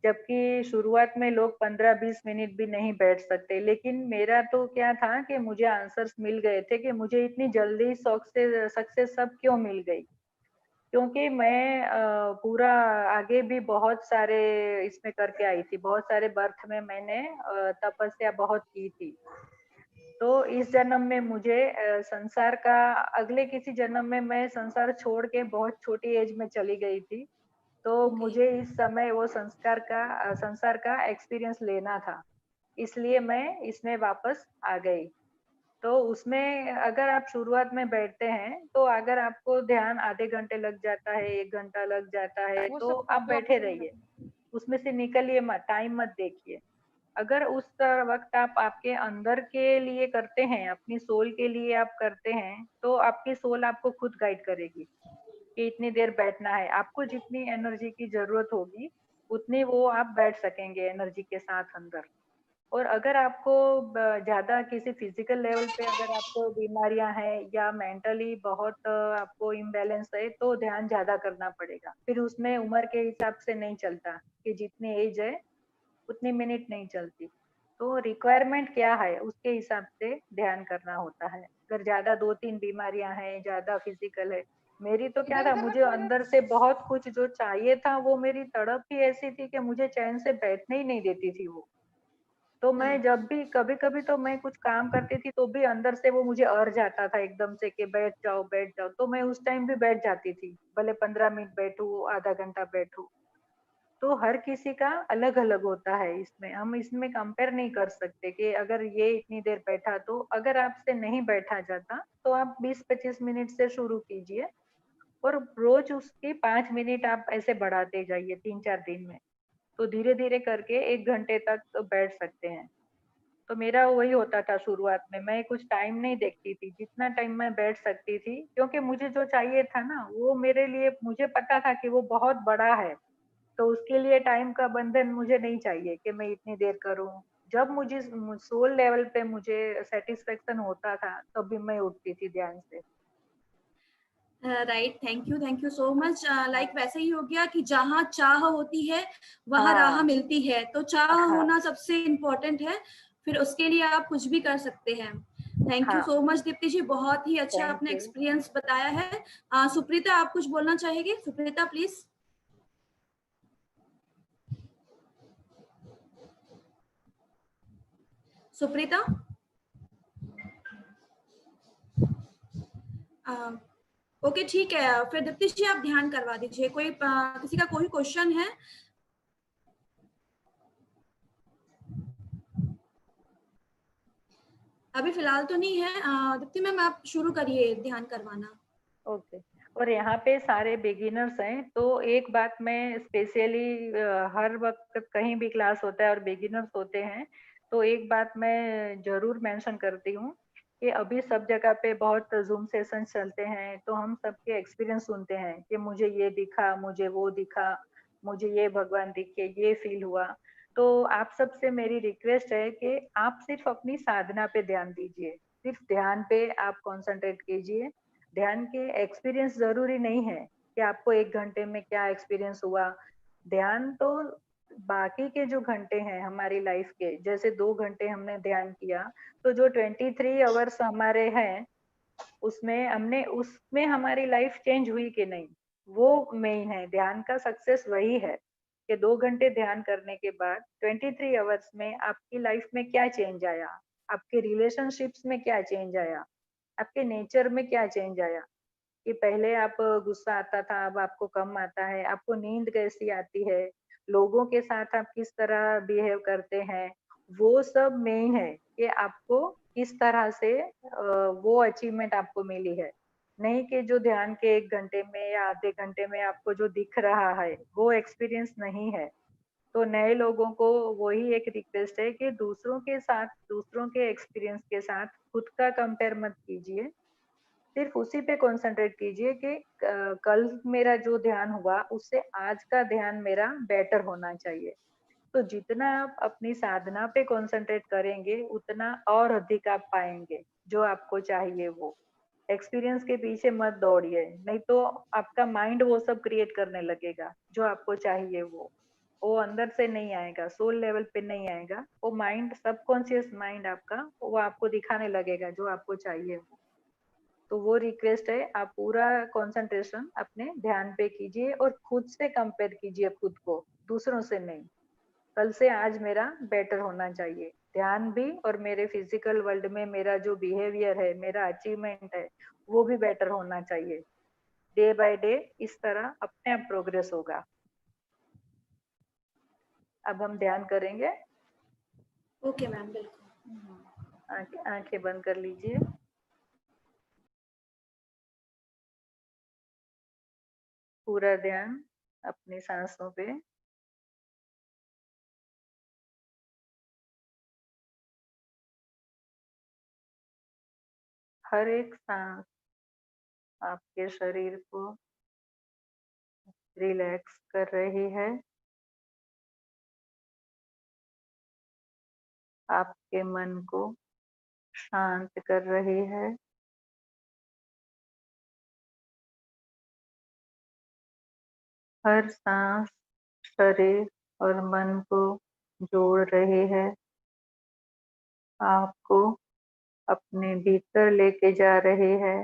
जबकि शुरुआत में लोग 15-20 मिनट भी नहीं बैठ सकते। लेकिन मेरा तो क्या था कि मुझे आंसर्स मिल गए थे कि मुझे इतनी जल्दी सक्सेस सब क्यों मिल गई। क्योंकि मैं पूरा आगे भी बहुत सारे इसमें करके आई थी, बहुत सारे बर्थ में मैंने तपस्या बहुत की थी। तो इस जन्म में मुझे संसार का अगले किसी जन्म में मैं संसार छोड़ के बहुत छोटी एज में चली गई थी। तो ओके। मुझे इस समय वो संसार का एक्सपीरियंस लेना था। इसलिए मैं इसमें वापस आ गई। तो उसमें अगर आप शुरुआत में बैठते हैं, तो अगर आपको ध्यान आधे घंटे लग जाता है, 1 घंटा लग जाता है, वो तो सब आप कॉपी बैठे ऑप्शन में रहिए। रखो। उसमें से निकलिए मत, टाइम मत देखिए। अगर उस वक़्त आप आपके अंदर के लिए करते हैं, अपनी सोल के लिए आप करते हैं, तो आपकी सोल आपको खुद गाइड करेगी कि इतनी देर बैठना है। आपको जितनी एनर्जी की ज़रूरत होगी, उतनी वो आप बैठ सकेंगे एनर्जी के साथ अंदर। और अगर आपको ज़्यादा किसी फिजिकल लेवल पे अगर आपको बीमारियां हैं या मेंटली बहुत आपको इम्बैलेंस है, तो ध्यान ज़्यादा करना पड़ेगा। फिर उसमें उम्र के हिसाब से नहीं चलता कि जितनी एज है उतनी मिनट नहीं चलती। तो रिक्वायरमेंट क्या है उसके हिसाब से ध्यान करना होता है। अगर ज़्यादा 2-3 बीमारियां हैं, ज़्यादा फिजिकल है, मेरी तो क्या था, मुझे अंदर से बहुत कुछ जो चाहिए था, वो मेरी तड़प ही ऐसी थी कि मुझे चैन से बैठने ही नहीं देती थी वो। तो मैं जब भी कभी-कभी तो मैं कुछ काम करती थी, तो भी अंदर से वो मुझे अर जाता था एकदम से कि बैठ जाओ, बैठ जाओ। तो मैं उस टाइम भी बैठ जाती थी, भले 15 मिनट बैठूँ, आधा घंटा बैठूँ। तो हर किसी का अलग-अलग होता है इसमें, हम इसमें कंपेयर नहीं कर सकते कि अगर ये इतनी देर बैठा, तो अगर आपसे नहीं बैठा जाता, तो आप 20-25 मिनट से शुरू कीजिए और रोज़ उसकी 5 मिनट आप ऐसे बढ़ाते जाइए 3-4 दिन में। तो धीरे-धीरे करके 1 घंटे तक बैठ सकते हैं। तो मेरा वही होता था शुरुआत में, मैं कुछ टाइम नहीं देखती थी, जितना टाइम मैं बैठ सकती थी, क्योंकि मुझे जो चाहिए था ना, वो मेरे लिए मुझे पता था कि वो बहुत बड़ा है, तो उसके लिए टाइम का बंधन मुझे नहीं चाहिए कि मैं इतनी देर करूँ। जब मुझे सोल लेवल पे मुझे सैटिस्फैक्शन होता था, तभी मैं उठती थी ध्यान से। Right, thank you so much. Like हाँ, वैसे ही हो गया कि जहाँ चाह होती है वहाँ राह हाँ, मिलती है, तो चाह हाँ, होना सबसे इम्पोर्टेंट है, फिर उसके लिए आप कुछ भी कर सकते हैं। थैंक यू हाँ, सो मच दीप्ति जी, बहुत ही अच्छा थैंक आपने यू। एक्सपीरियंस बताया है। सुप्रीता, आप कुछ बोलना चाहेंगे? सुप्रीता प्लीज। सुप्रीता, ओके ठीक है, फिर दीप्ति जी आप ध्यान करवा दीजिए। कोई किसी का कोई क्वेश्चन है? अभी फिलहाल तो नहीं है। दीप्ति मैम आप शुरू करिए ध्यान करवाना। ओके। और यहाँ पे सारे बिगिनर्स हैं, तो एक बात मैं स्पेशली हर वक्त कहीं भी क्लास होता है और बिगिनर्स होते हैं, तो एक बात मैं जरूर मेंशन करती हूँ कि अभी सब जगह पे बहुत जूम सेशन चलते हैं, तो हम सबके एक्सपीरियंस सुनते हैं कि मुझे ये दिखा, मुझे वो दिखा, मुझे ये भगवान दिखे, ये फील हुआ। तो आप सबसे मेरी रिक्वेस्ट है कि आप सिर्फ अपनी साधना पे ध्यान दीजिए, सिर्फ ध्यान पे आप कंसंट्रेट कीजिए। ध्यान के एक्सपीरियंस जरूरी नहीं है कि आपको 1 घंटे में क्या एक्सपीरियंस हुआ। ध्यान तो बाकी के जो घंटे हैं हमारी लाइफ के, जैसे 2 घंटे हमने ध्यान किया, तो जो 23 आवर्स हमारे हैं, उसमें हमारी लाइफ चेंज हुई कि नहीं, वो मेन है। ध्यान का सक्सेस वही है कि 2 घंटे ध्यान करने के बाद 23 आवर्स में आपकी लाइफ में क्या चेंज आया, आपके रिलेशनशिप्स में क्या चेंज आया, आपके नेचर में क्या चेंज आया। कि पहले आप गुस्सा आता था, अब आपको कम आता है, आपको नींद कैसी आती है, लोगों के साथ आप किस तरह बिहेव करते हैं, वो सब मेन है कि आपको किस तरह से वो अचीवमेंट आपको मिली है। नहीं कि जो ध्यान के 1 घंटे में या आधे घंटे में आपको जो दिख रहा है, वो एक्सपीरियंस नहीं है। तो नए लोगों को वही एक रिक्वेस्ट है कि दूसरों के एक्सपीरियंस के साथ खुद का कंपेयर मत कीजिए। सिर्फ उसी पे कंसंट्रेट कीजिए कि कल मेरा जो ध्यान हुआ, उससे आज का ध्यान मेरा बेटर होना चाहिए। तो जितना आप अपनी साधना पे कंसंट्रेट करेंगे, उतना और अधिक आप पाएंगे जो आपको चाहिए वो। एक्सपीरियंस के पीछे मत दौड़िए, नहीं तो आपका माइंड वो सब क्रिएट करने लगेगा जो आपको चाहिए वो। वो अंदर से नहीं आएगा, सोल लेवल पे नहीं आएगा, वो माइंड, सबकॉन्शियस माइंड आपका वो आपको दिखाने लगेगा जो आपको चाहिए वो। तो वो रिक्वेस्ट है, आप पूरा कंसंट्रेशन अपने ध्यान पे कीजिए और खुद से कंपेयर कीजिए खुद को, दूसरों से नहीं। कल से आज मेरा बेटर होना चाहिए, ध्यान भी और मेरे फिजिकल वर्ल्ड में मेरा जो बिहेवियर है, मेरा अचीवमेंट है, वो भी बेटर होना चाहिए। डे बाय डे इस तरह अपने आप प्रोग्रेस होगा। अब हम ध्यान करेंगे। ओके मैम, बिल्कुल। आंखें बंद कर लीजिए। पूरा ध्यान अपनी सांसों पे। हर एक सांस आपके शरीर को रिलैक्स कर रही है, आपके मन को शांत कर रही है। हर सांस शरीर और मन को जोड़ रही है, आपको अपने भीतर लेके जा रही है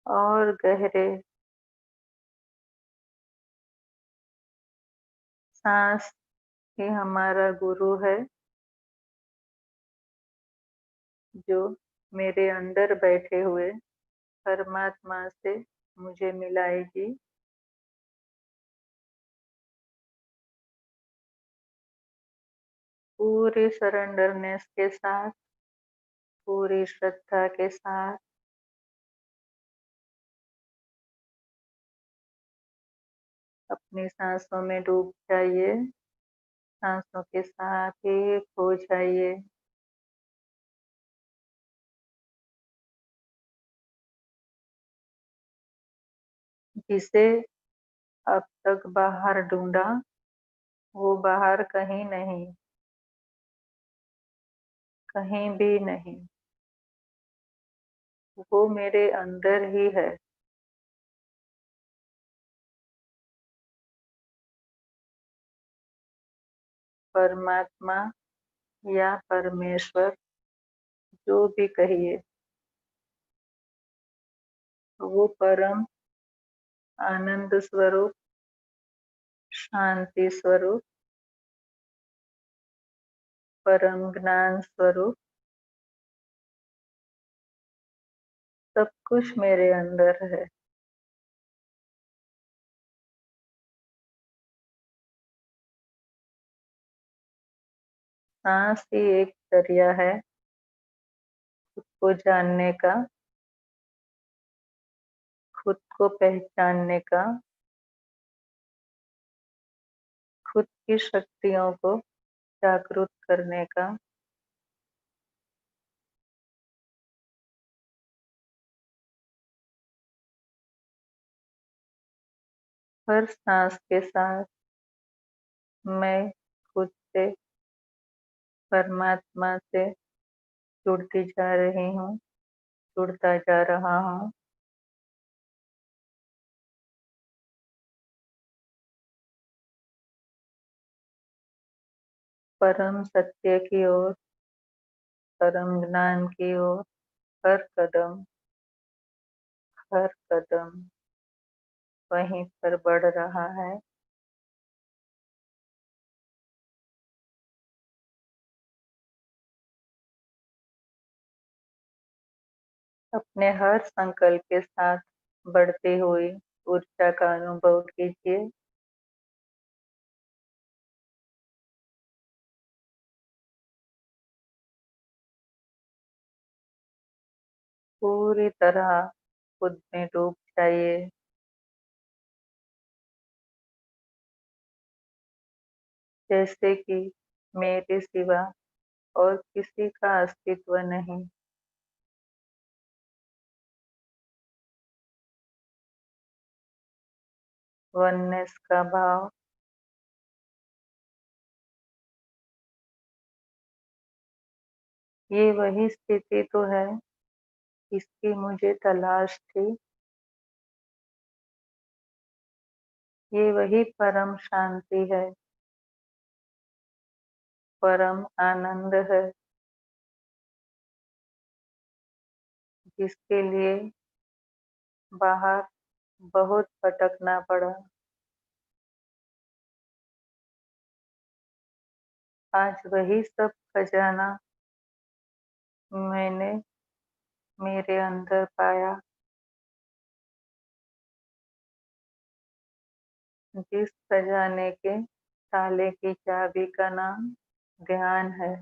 और गहरे। सांस ही हमारा गुरु है, जो मेरे अंदर बैठे हुए परमात्मा से मुझे मिलाएगी। पूरी सरेंडरनेस के साथ, पूरी श्रद्धा के साथ अपनी सांसों में डूब जाइए, सांसों के साथ एक हो जाइए। जिसे अब तक बाहर ढूंढा, वो बाहर कहीं नहीं, कहीं भी नहीं, वो मेरे अंदर ही है। परमात्मा या परमेश्वर, जो भी कहिए, वो परम आनंद स्वरूप, शांति स्वरूप, परम ज्ञान स्वरूप, सब कुछ मेरे अंदर है। सांस ही एक जरिया है खुद को जानने का, खुद को पहचानने का, खुद की शक्तियों को जागरूक करने का। हर सांस के साथ मैं खुद से, परमात्मा से जुड़ती जा रही हूँ, जुड़ता जा रहा हूँ। परम सत्य की ओर, परम ज्ञान की ओर हर कदम वहीं पर बढ़ रहा है। अपने हर संकल्प के साथ बढ़ती हुई ऊर्जा का अनुभव कीजिए। पूरी तरह खुद में डूब जाइए। जैसे कि मेरे सिवा और किसी का अस्तित्व नहीं। वननेस का भाव, ये वही स्थिति तो है जिसकी मुझे तलाश थी। ये वही परम शांति है, परम आनंद है, जिसके लिए बाहर बहुत भटकना पड़ा। आज वही सब खजाना मैंने मेरे अंदर पाया, जिस खजाने के ताले की चाबी का नाम ध्यान है।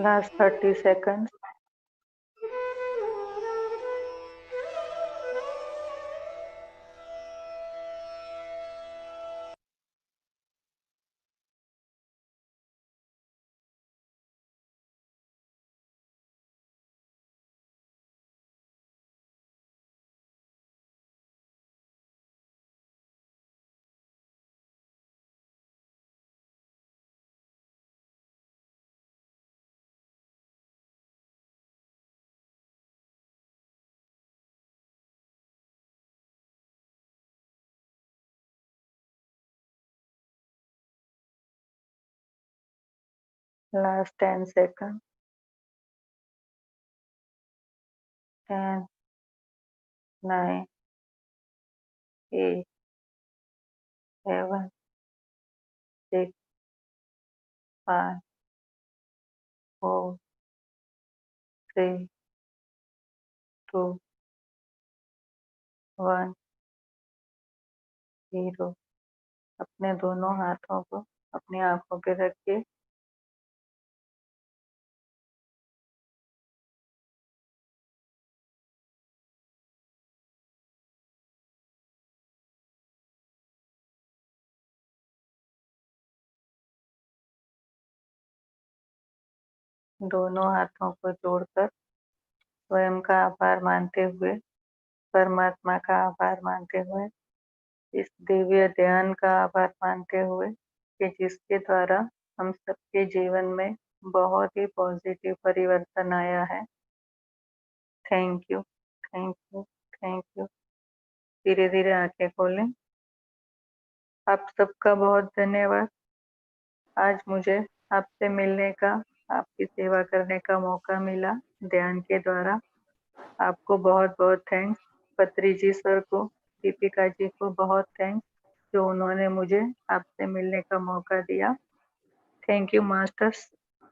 Last 30 seconds. Last 10 seconds. 10, 9, 8, 7, 6, 5, 4, 3, 2, 1, 0। अपने दोनों हाथों को अपनी आंखों पे रखिए। दोनों हाथों को जोड़कर स्वयं का आभार मानते हुए, परमात्मा का आभार मानते हुए, इस दिव्य ध्यान का आभार मानते हुए कि जिसके द्वारा हम सबके जीवन में बहुत ही पॉजिटिव परिवर्तन आया है। Thank you, thank you, thank you. धीरे धीरे आंखें खोलें। आप सबका बहुत धन्यवाद। आज मुझे आपसे मिलने का, आपकी सेवा करने का मौका मिला ध्यान के द्वारा। आपको बहुत बहुत थैंक्स। पत्री जी सर को, दीपिका जी को बहुत थैंक्स जो उन्होंने मुझे आपसे मिलने का मौका दिया। Thank you masters,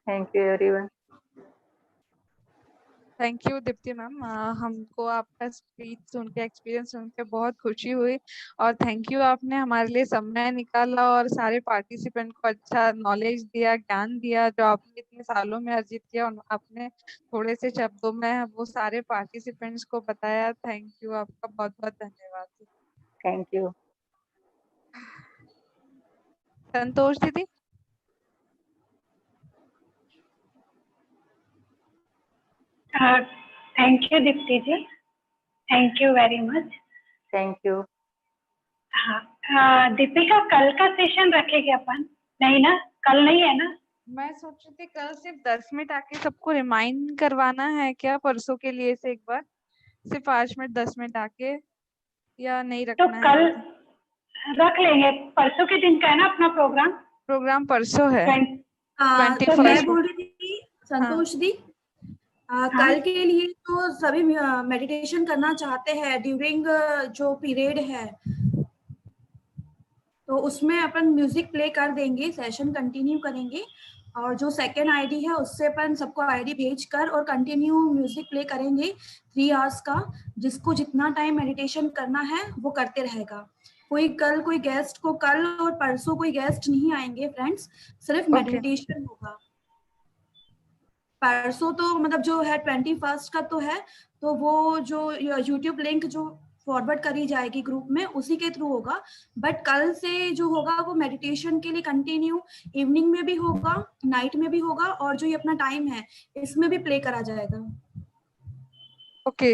thank you everyone. Thank you Deepti ma'am, हमको आपका स्पीच सुन के, एक्सपीरियंस सुन के बहुत खुशी हुई। और थैंक यू, आपने हमारे लिए समय निकाला और सारे पार्टिसिपेंट को अच्छा नॉलेज दिया, ज्ञान दिया जो आपने इतने सालों में अर्जित किया और आपने थोड़े से शब्दों में वो सारे पार्टिसिपेंट्स को बताया। थैंक यू, आपका बहुत बहुत धन्यवाद। Thank you. संतोष दीदी। Thank you Deepti ji, thank you very much. Thank you. हाँ, दीपिका कल का सेशन रखेंगे अपन? नहीं ना, कल नहीं है ना? मैं सोच रही थी कल सिर्फ 10 मिनट आके सबको रिमाइंड करवाना है क्या परसों के लिए से एक बार, सिर्फ 5 मिनट 10 मिनट आके, या नहीं तो रखना कल है? रख लेंगे। परसों के दिन का है ना अपना प्रोग्राम? प्रोग्राम परसों है, तो 21 मैं को। बोल रही थी संतोष दी, हाँ। कल के लिए तो सभी मेडिटेशन करना चाहते हैं ड्यूरिंग जो पीरियड है, तो उसमें अपन म्यूजिक प्ले कर देंगे, सेशन कंटिन्यू करेंगे। और जो सेकेंड आईडी है उससे अपन सबको आईडी भेजकर और कंटिन्यू म्यूजिक प्ले करेंगे 3 आवर्स का। जिसको जितना टाइम मेडिटेशन करना है वो करते रहेगा। कोई गेस्ट को कल और परसों कोई गेस्ट नहीं आएंगे फ्रेंड्स, सिर्फ मेडिटेशन होगा। परसों तो मतलब जो है 21 का तो है, तो वो जो यूट्यूब लिंक जो फॉरवर्ड करी जाएगी ग्रुप में उसी के थ्रू होगा। बट कल से जो होगा वो मेडिटेशन के लिए कंटिन्यू इवनिंग में भी होगा, नाइट में भी होगा, और जो ये अपना टाइम है इसमें भी प्ले करा जाएगा। ओके,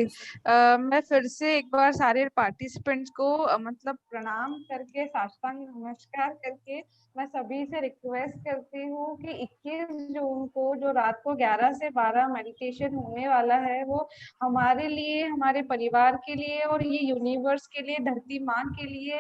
मैं फिर से एक बार सारे पार्टिसिपेंट्स को मतलब प्रणाम करके, साष्टांग नमस्कार करके मैं सभी से रिक्वेस्ट करती हूँ कि 21 जून को जो रात को 11 से 12 मेडिटेशन होने वाला है वो हमारे लिए, हमारे परिवार के लिए और ये यूनिवर्स के लिए, धरती माँ के लिए,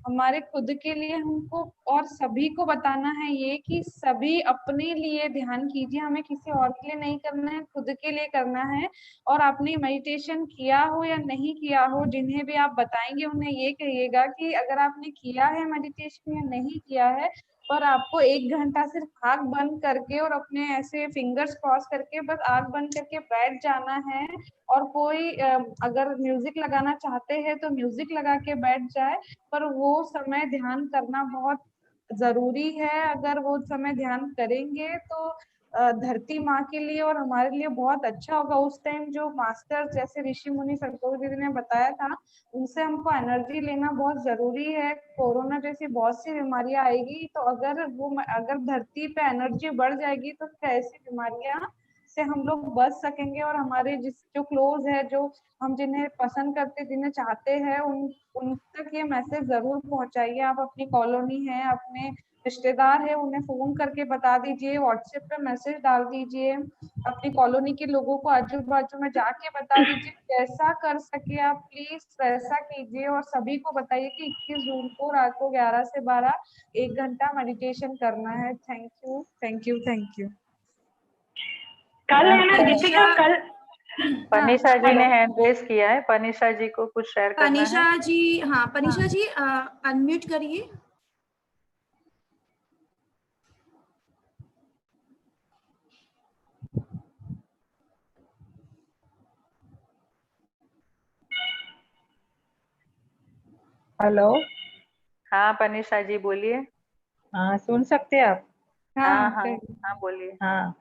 हमारे खुद के लिए, हमको और सभी को बताना है ये कि सभी अपने लिए ध्यान कीजिए। हमें किसी और के लिए नहीं करना है, खुद के लिए करना है। और आपने मेडिटेशन किया हो या नहीं किया हो, जिन्हें भी आप बताएंगे उन्हें ये कहिएगा कि अगर आपने किया है मेडिटेशन या नहीं किया है, पर आपको 1 घंटा सिर्फ आंख बंद करके और अपने ऐसे फिंगर्स क्रॉस करके बस आंख बंद करके बैठ जाना है। और कोई अगर म्यूजिक लगाना चाहते हैं तो म्यूजिक लगा के बैठ जाए, पर वो समय ध्यान करना बहुत जरूरी है। अगर वो समय ध्यान करेंगे तो धरती माँ के लिए और हमारे लिए बहुत अच्छा होगा। उस टाइम जो मास्टर जैसे ऋषि मुनि संतोष दीदी ने बताया था, उनसे हमको एनर्जी लेना बहुत जरूरी है। कोरोना जैसी बहुत सी बीमारियां आएगी, तो अगर धरती पे एनर्जी बढ़ जाएगी तो फिर ऐसी बीमारियां से हम लोग बच सकेंगे। और हमारे जो क्लोज है, जो हम जिन्हें पसंद करते, जिन्हें चाहते हैं, उन तक ये मैसेज जरूर पहुंचाइए। आप अपनी कॉलोनी है, अपने रिश्तेदार है, उन्हें फोन करके बता दीजिए, व्हाट्सएप पे मैसेज डाल दीजिए, अपनी कॉलोनी के लोगों को आजू बाजू में जाके बता दीजिए। जैसा कर सके आप प्लीज वैसा कीजिए, और सभी को बताइए कि 21 जून को रात को 11 से 12 1 घंटा मेडिटेशन करना है। Thank you, thank you, thank you. कल है ना दीपिका, कल पनीषा जी ने हैंड रेस किया है, पनीषा जी को कुछ शेयर करना है। पनीषा जी, हाँ पनीषा जी अनम्यूट करिए। हेलो। हाँ पनीषा जी बोलिए। हाँ, सुन सकते हैं आप? हाँ हाँ हाँ बोलिए। हाँ,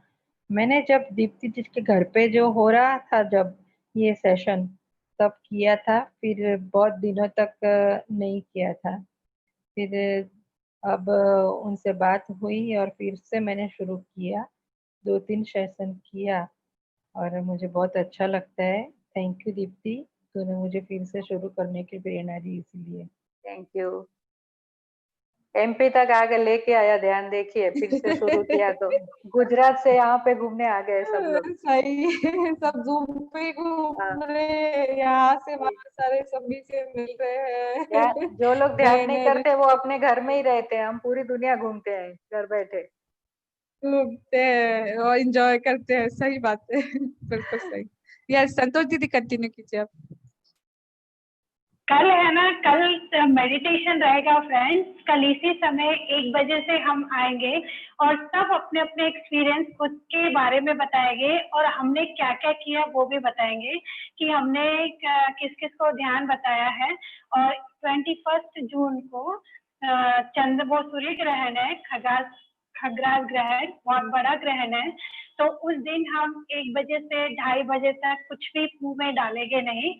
मैंने जब दीप्ति जी के घर पे जो हो रहा था, जब ये सेशन तब किया था, फिर बहुत दिनों तक नहीं किया था। फिर अब उनसे बात हुई और फिर से मैंने शुरू किया, 2-3 सेशन किया और मुझे बहुत अच्छा लगता है। थैंक यू दीप्ति, तूने मुझे फिर से शुरू करने की प्रेरणा दी, इसलिए। Thank you. एमपी तक आगे लेके आया, ध्यान देखिए, फिर से शुरू किया तो गुजरात से यहाँ पे घूमने आ गए सब लोग। सही सब जूम पे हाँ, घूम रहे, यहाँ से वहां सारे सभी से मिल रहे हैं। जो लोग ध्यान नए नहीं नए करते वो अपने घर में ही रहते हैं, हम पूरी दुनिया घूमते हैं घर बैठे। घूमते हैं और एंजॉय करते हैं। सही बात है, बिल्कुल सही। यस संतोष दीदी कंटिन्यू कीजिए आप। कल है ना, कल मेडिटेशन रहेगा फ्रेंड्स। कल इसी समय 1 बजे से हम आएंगे और सब अपने अपने एक्सपीरियंस खुद के बारे में बताएंगे और हमने क्या क्या किया वो भी बताएंगे कि हमने किस किस को ध्यान बताया है। और 21 जून को चंद्र वो सूर्य ग्रहण है, खग्रास ग्रहण, बहुत बड़ा ग्रहण है। तो उस दिन हम 1 बजे से 2:30 बजे तक कुछ भी मुंह में डालेंगे नहीं।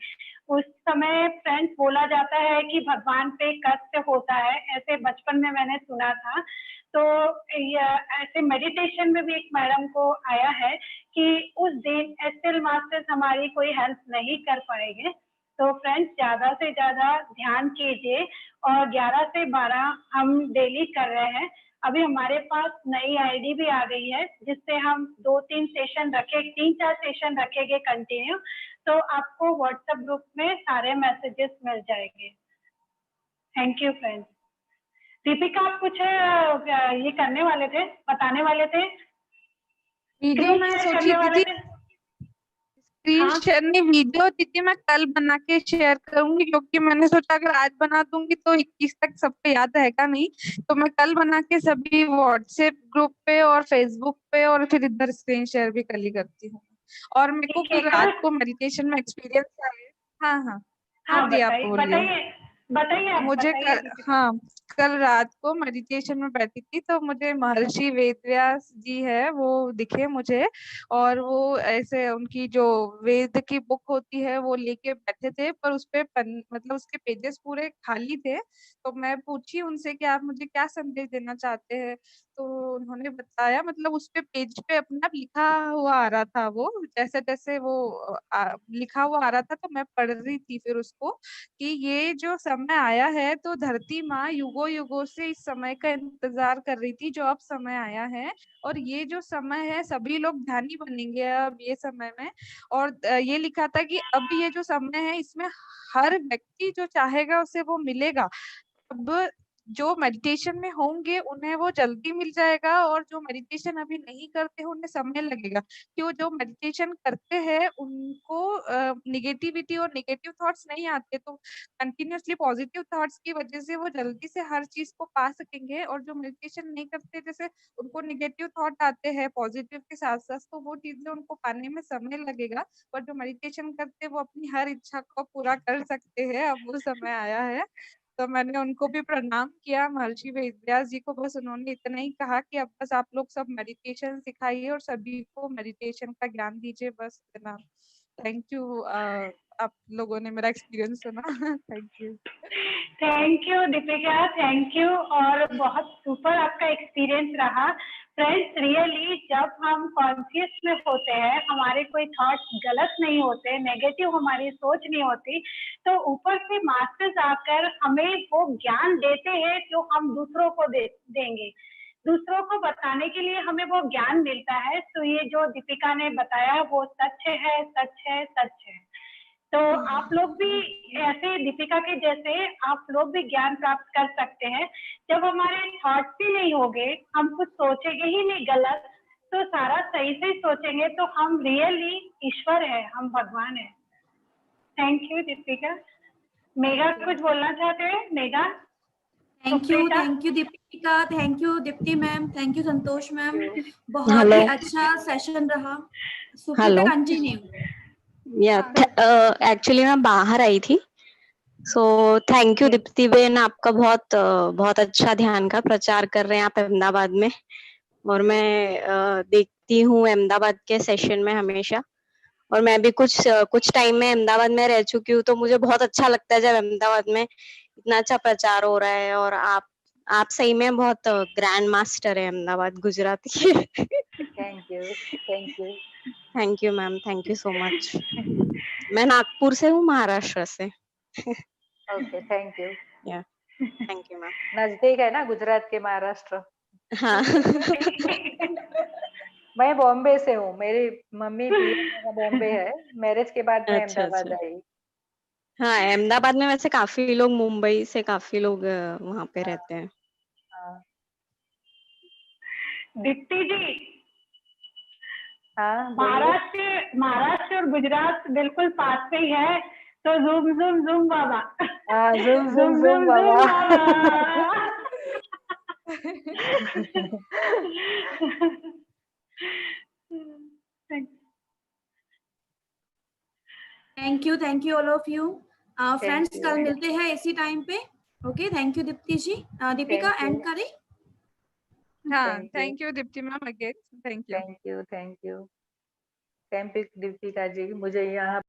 उस समय फ्रेंड्स बोला जाता है कि भगवान पे कष्ट होता है, ऐसे बचपन में मैंने सुना था। तो ऐसे मेडिटेशन में भी एक मैडम को आया है कि उस दिन एस्टेल मास्टर्स हमारी कोई हेल्प नहीं कर पाएंगे। तो फ्रेंड्स ज्यादा से ज्यादा ध्यान कीजिए। और 11 से 12 हम डेली कर रहे हैं। अभी हमारे पास नई आईडी भी आ गई है, जिससे हम 2-3 सेशन रखे, 3-4 सेशन रखेंगे कंटिन्यू। तो आपको व्हाट्सएप ग्रुप में सारे मैसेजेस मिल जाएंगे। Thank you friends. दीपिका आप कुछ ये करने वाले थे, बताने वाले थे, वीडियो मैं शेयर सोची करने वाले दीदी, थे। स्क्रीन हाँ शेयर नहीं, वीडियो दीदी मैं कल बना के शेयर करूंगी, क्योंकि मैंने सोचा अगर आज बना दूंगी तो 21 तक सबको याद रहेगा नहीं। तो मैं कल बना के सभी व्हाट्सएप ग्रुप पे और फेसबुक पे और फिर इधर स्क्रीन शेयर भी कल ही करती हूँ। और मेरे को ठीक है। कल कल रात को मेडिटेशन में एक्सपीरियंस आया। हाँ हाँ हाँ हाँ दी आप बताइए बोलिए। बताइए बताइए, आप मुझे बताइए कल, दीपिका। हाँ कल रात को मेडिटेशन में बैठी थी तो मुझे महर्षि वेदव्यास जी है वो दिखे मुझे। और वो ऐसे उनकी जो वेद की बुक होती है वो लेके बैठे थे, पर उसपे मतलब उसके पेजेस पूरे खाली थे। तो मैं पूछी उनसे कि आप मुझे क्या संदेश देना चाहते हैं। तो उन्होंने बताया, मतलब उस पे पेज पे अपने आप लिखा हुआ आ रहा था, वो जैसे तैसे वो लिखा हुआ आ रहा था। तो मैं पढ़ रही थी फिर उसको कि ये जो समय आया है तो धरती माँ युगों युगों से इस समय का इंतजार कर रही थी, जो अब समय आया है। और ये जो समय है सभी लोग ध्यानी बनेंगे अब ये समय में। और ये लिखा था कि अब ये जो समय है इसमें हर व्यक्ति जो चाहेगा उसे वो मिलेगा। अब जो मेडिटेशन में होंगे उन्हें वो जल्दी मिल जाएगा, और जो मेडिटेशन अभी नहीं करते हैं उन्हें समय लगेगा। क्यों, जो मेडिटेशन करते हैं उनको निगेटिविटी और नेगेटिव थॉट्स नहीं आते, तो कंटिन्यूअसली पॉजिटिव थॉट्स की वजह से वो जल्दी से हर चीज को पा सकेंगे। और जो मेडिटेशन नहीं करते, जैसे उनको नेगेटिव थॉट आते हैं पॉजिटिव के साथ साथ, तो वो चीजें उनको पाने में समय लगेगा। पर जो मेडिटेशन करते हैं वो अपनी हर इच्छा को पूरा कर सकते हैं, अब वो समय आया है। तो मैंने उनको भी प्रणाम किया, महर्षि वेदव्यास जी को। बस उन्होंने इतना ही कहा कि अब बस आप लोग सब मेडिटेशन सिखाइए और सभी को मेडिटेशन का ज्ञान दीजिए, बस इतना। थैंक यू, आप लोगों ने मेरा एक्सपीरियंस सुना। Thank you Deepika, thank you. और बहुत सुपर आपका एक्सपीरियंस रहा। फ्रेंड्स, रियली जब हम कॉन्शियस में होते हैं, हमारे कोई थॉट्स गलत नहीं होते, नेगेटिव हमारी सोच नहीं होती, तो ऊपर से मास्टर्स आकर हमें वो ज्ञान देते हैं जो हम दूसरों को देंगे, दूसरों को बताने के लिए हमें वो ज्ञान मिलता है। तो ये जो दीपिका ने बताया वो सच है, सच है, सच है। तो आप लोग भी ऐसे दीपिका के जैसे आप लोग भी ज्ञान प्राप्त कर सकते हैं। जब हमारे थॉट्स ही नहीं होंगे, हम कुछ सोचेंगे ही नहीं गलत, तो सारा सही से सोचेंगे, तो हम रियली ईश्वर है, हम भगवान है। Thank you Deepika. मेघा कुछ बोलना चाहते हैं? Megha? Thank you Deepika, thank you Deepti ma'am, thank you Santosh ma'am, you. बहुत हेलो। ही अच्छा सेशन रहा। सुप्रीता हेलो। कंटिन्यू। या एक्चुअली मैं बाहर आई थी, so thank you Deepti Ben, आपका बहुत बहुत अच्छा ध्यान का प्रचार कर रहे हैं आप अहमदाबाद में। और मैं देखती हूँ अहमदाबाद के सेशन में हमेशा, और मैं भी कुछ टाइम में अहमदाबाद में रह चुकी हूँ, तो मुझे बहुत अच्छा लगता है जब अहमदाबाद में इतना अच्छा प्रचार हो रहा है। और आप सही में बहुत ग्रैंड मास्टर है अहमदाबाद गुजरात की। Thank you, thank you. Thank you ma'am, thank you so much. मैं नागपुर से हूँ, महाराष्ट्र से। Okay, thank you. या थैंक यू मैम। नजदीक है ना गुजरात के महाराष्ट्र। हाँ। मैं बॉम्बे से हूँ, मेरी मम्मी पिया बॉम्बे है, मैरिज के बाद मैं अच्छा अहमदाबाद अच्छा। आई। हाँ, अहमदाबाद में वैसे काफी लोग, मुंबई से काफी लोग वहाँ पे रहते हैं। हाँ दीप्ति जी, हाँ, बोलिए। महाराष्ट्र और गुजरात बिल्कुल पास में ही है, तो जूम जूम जूम बाबा। हाँ, जूम जूम जूम जूम जूम जूम बाबा। बाबा। Thank you all of you. Friends, Thank कल you. मिलते हैं इसी टाइम पे। Okay, thank you Deepti ji. Deepika Thank you. End करें। हाँ, Thank you. Thank you Deepti ma'am again, thank you. Thank you. Thank you. Thank you, Deepika ji, मुझे यहाँ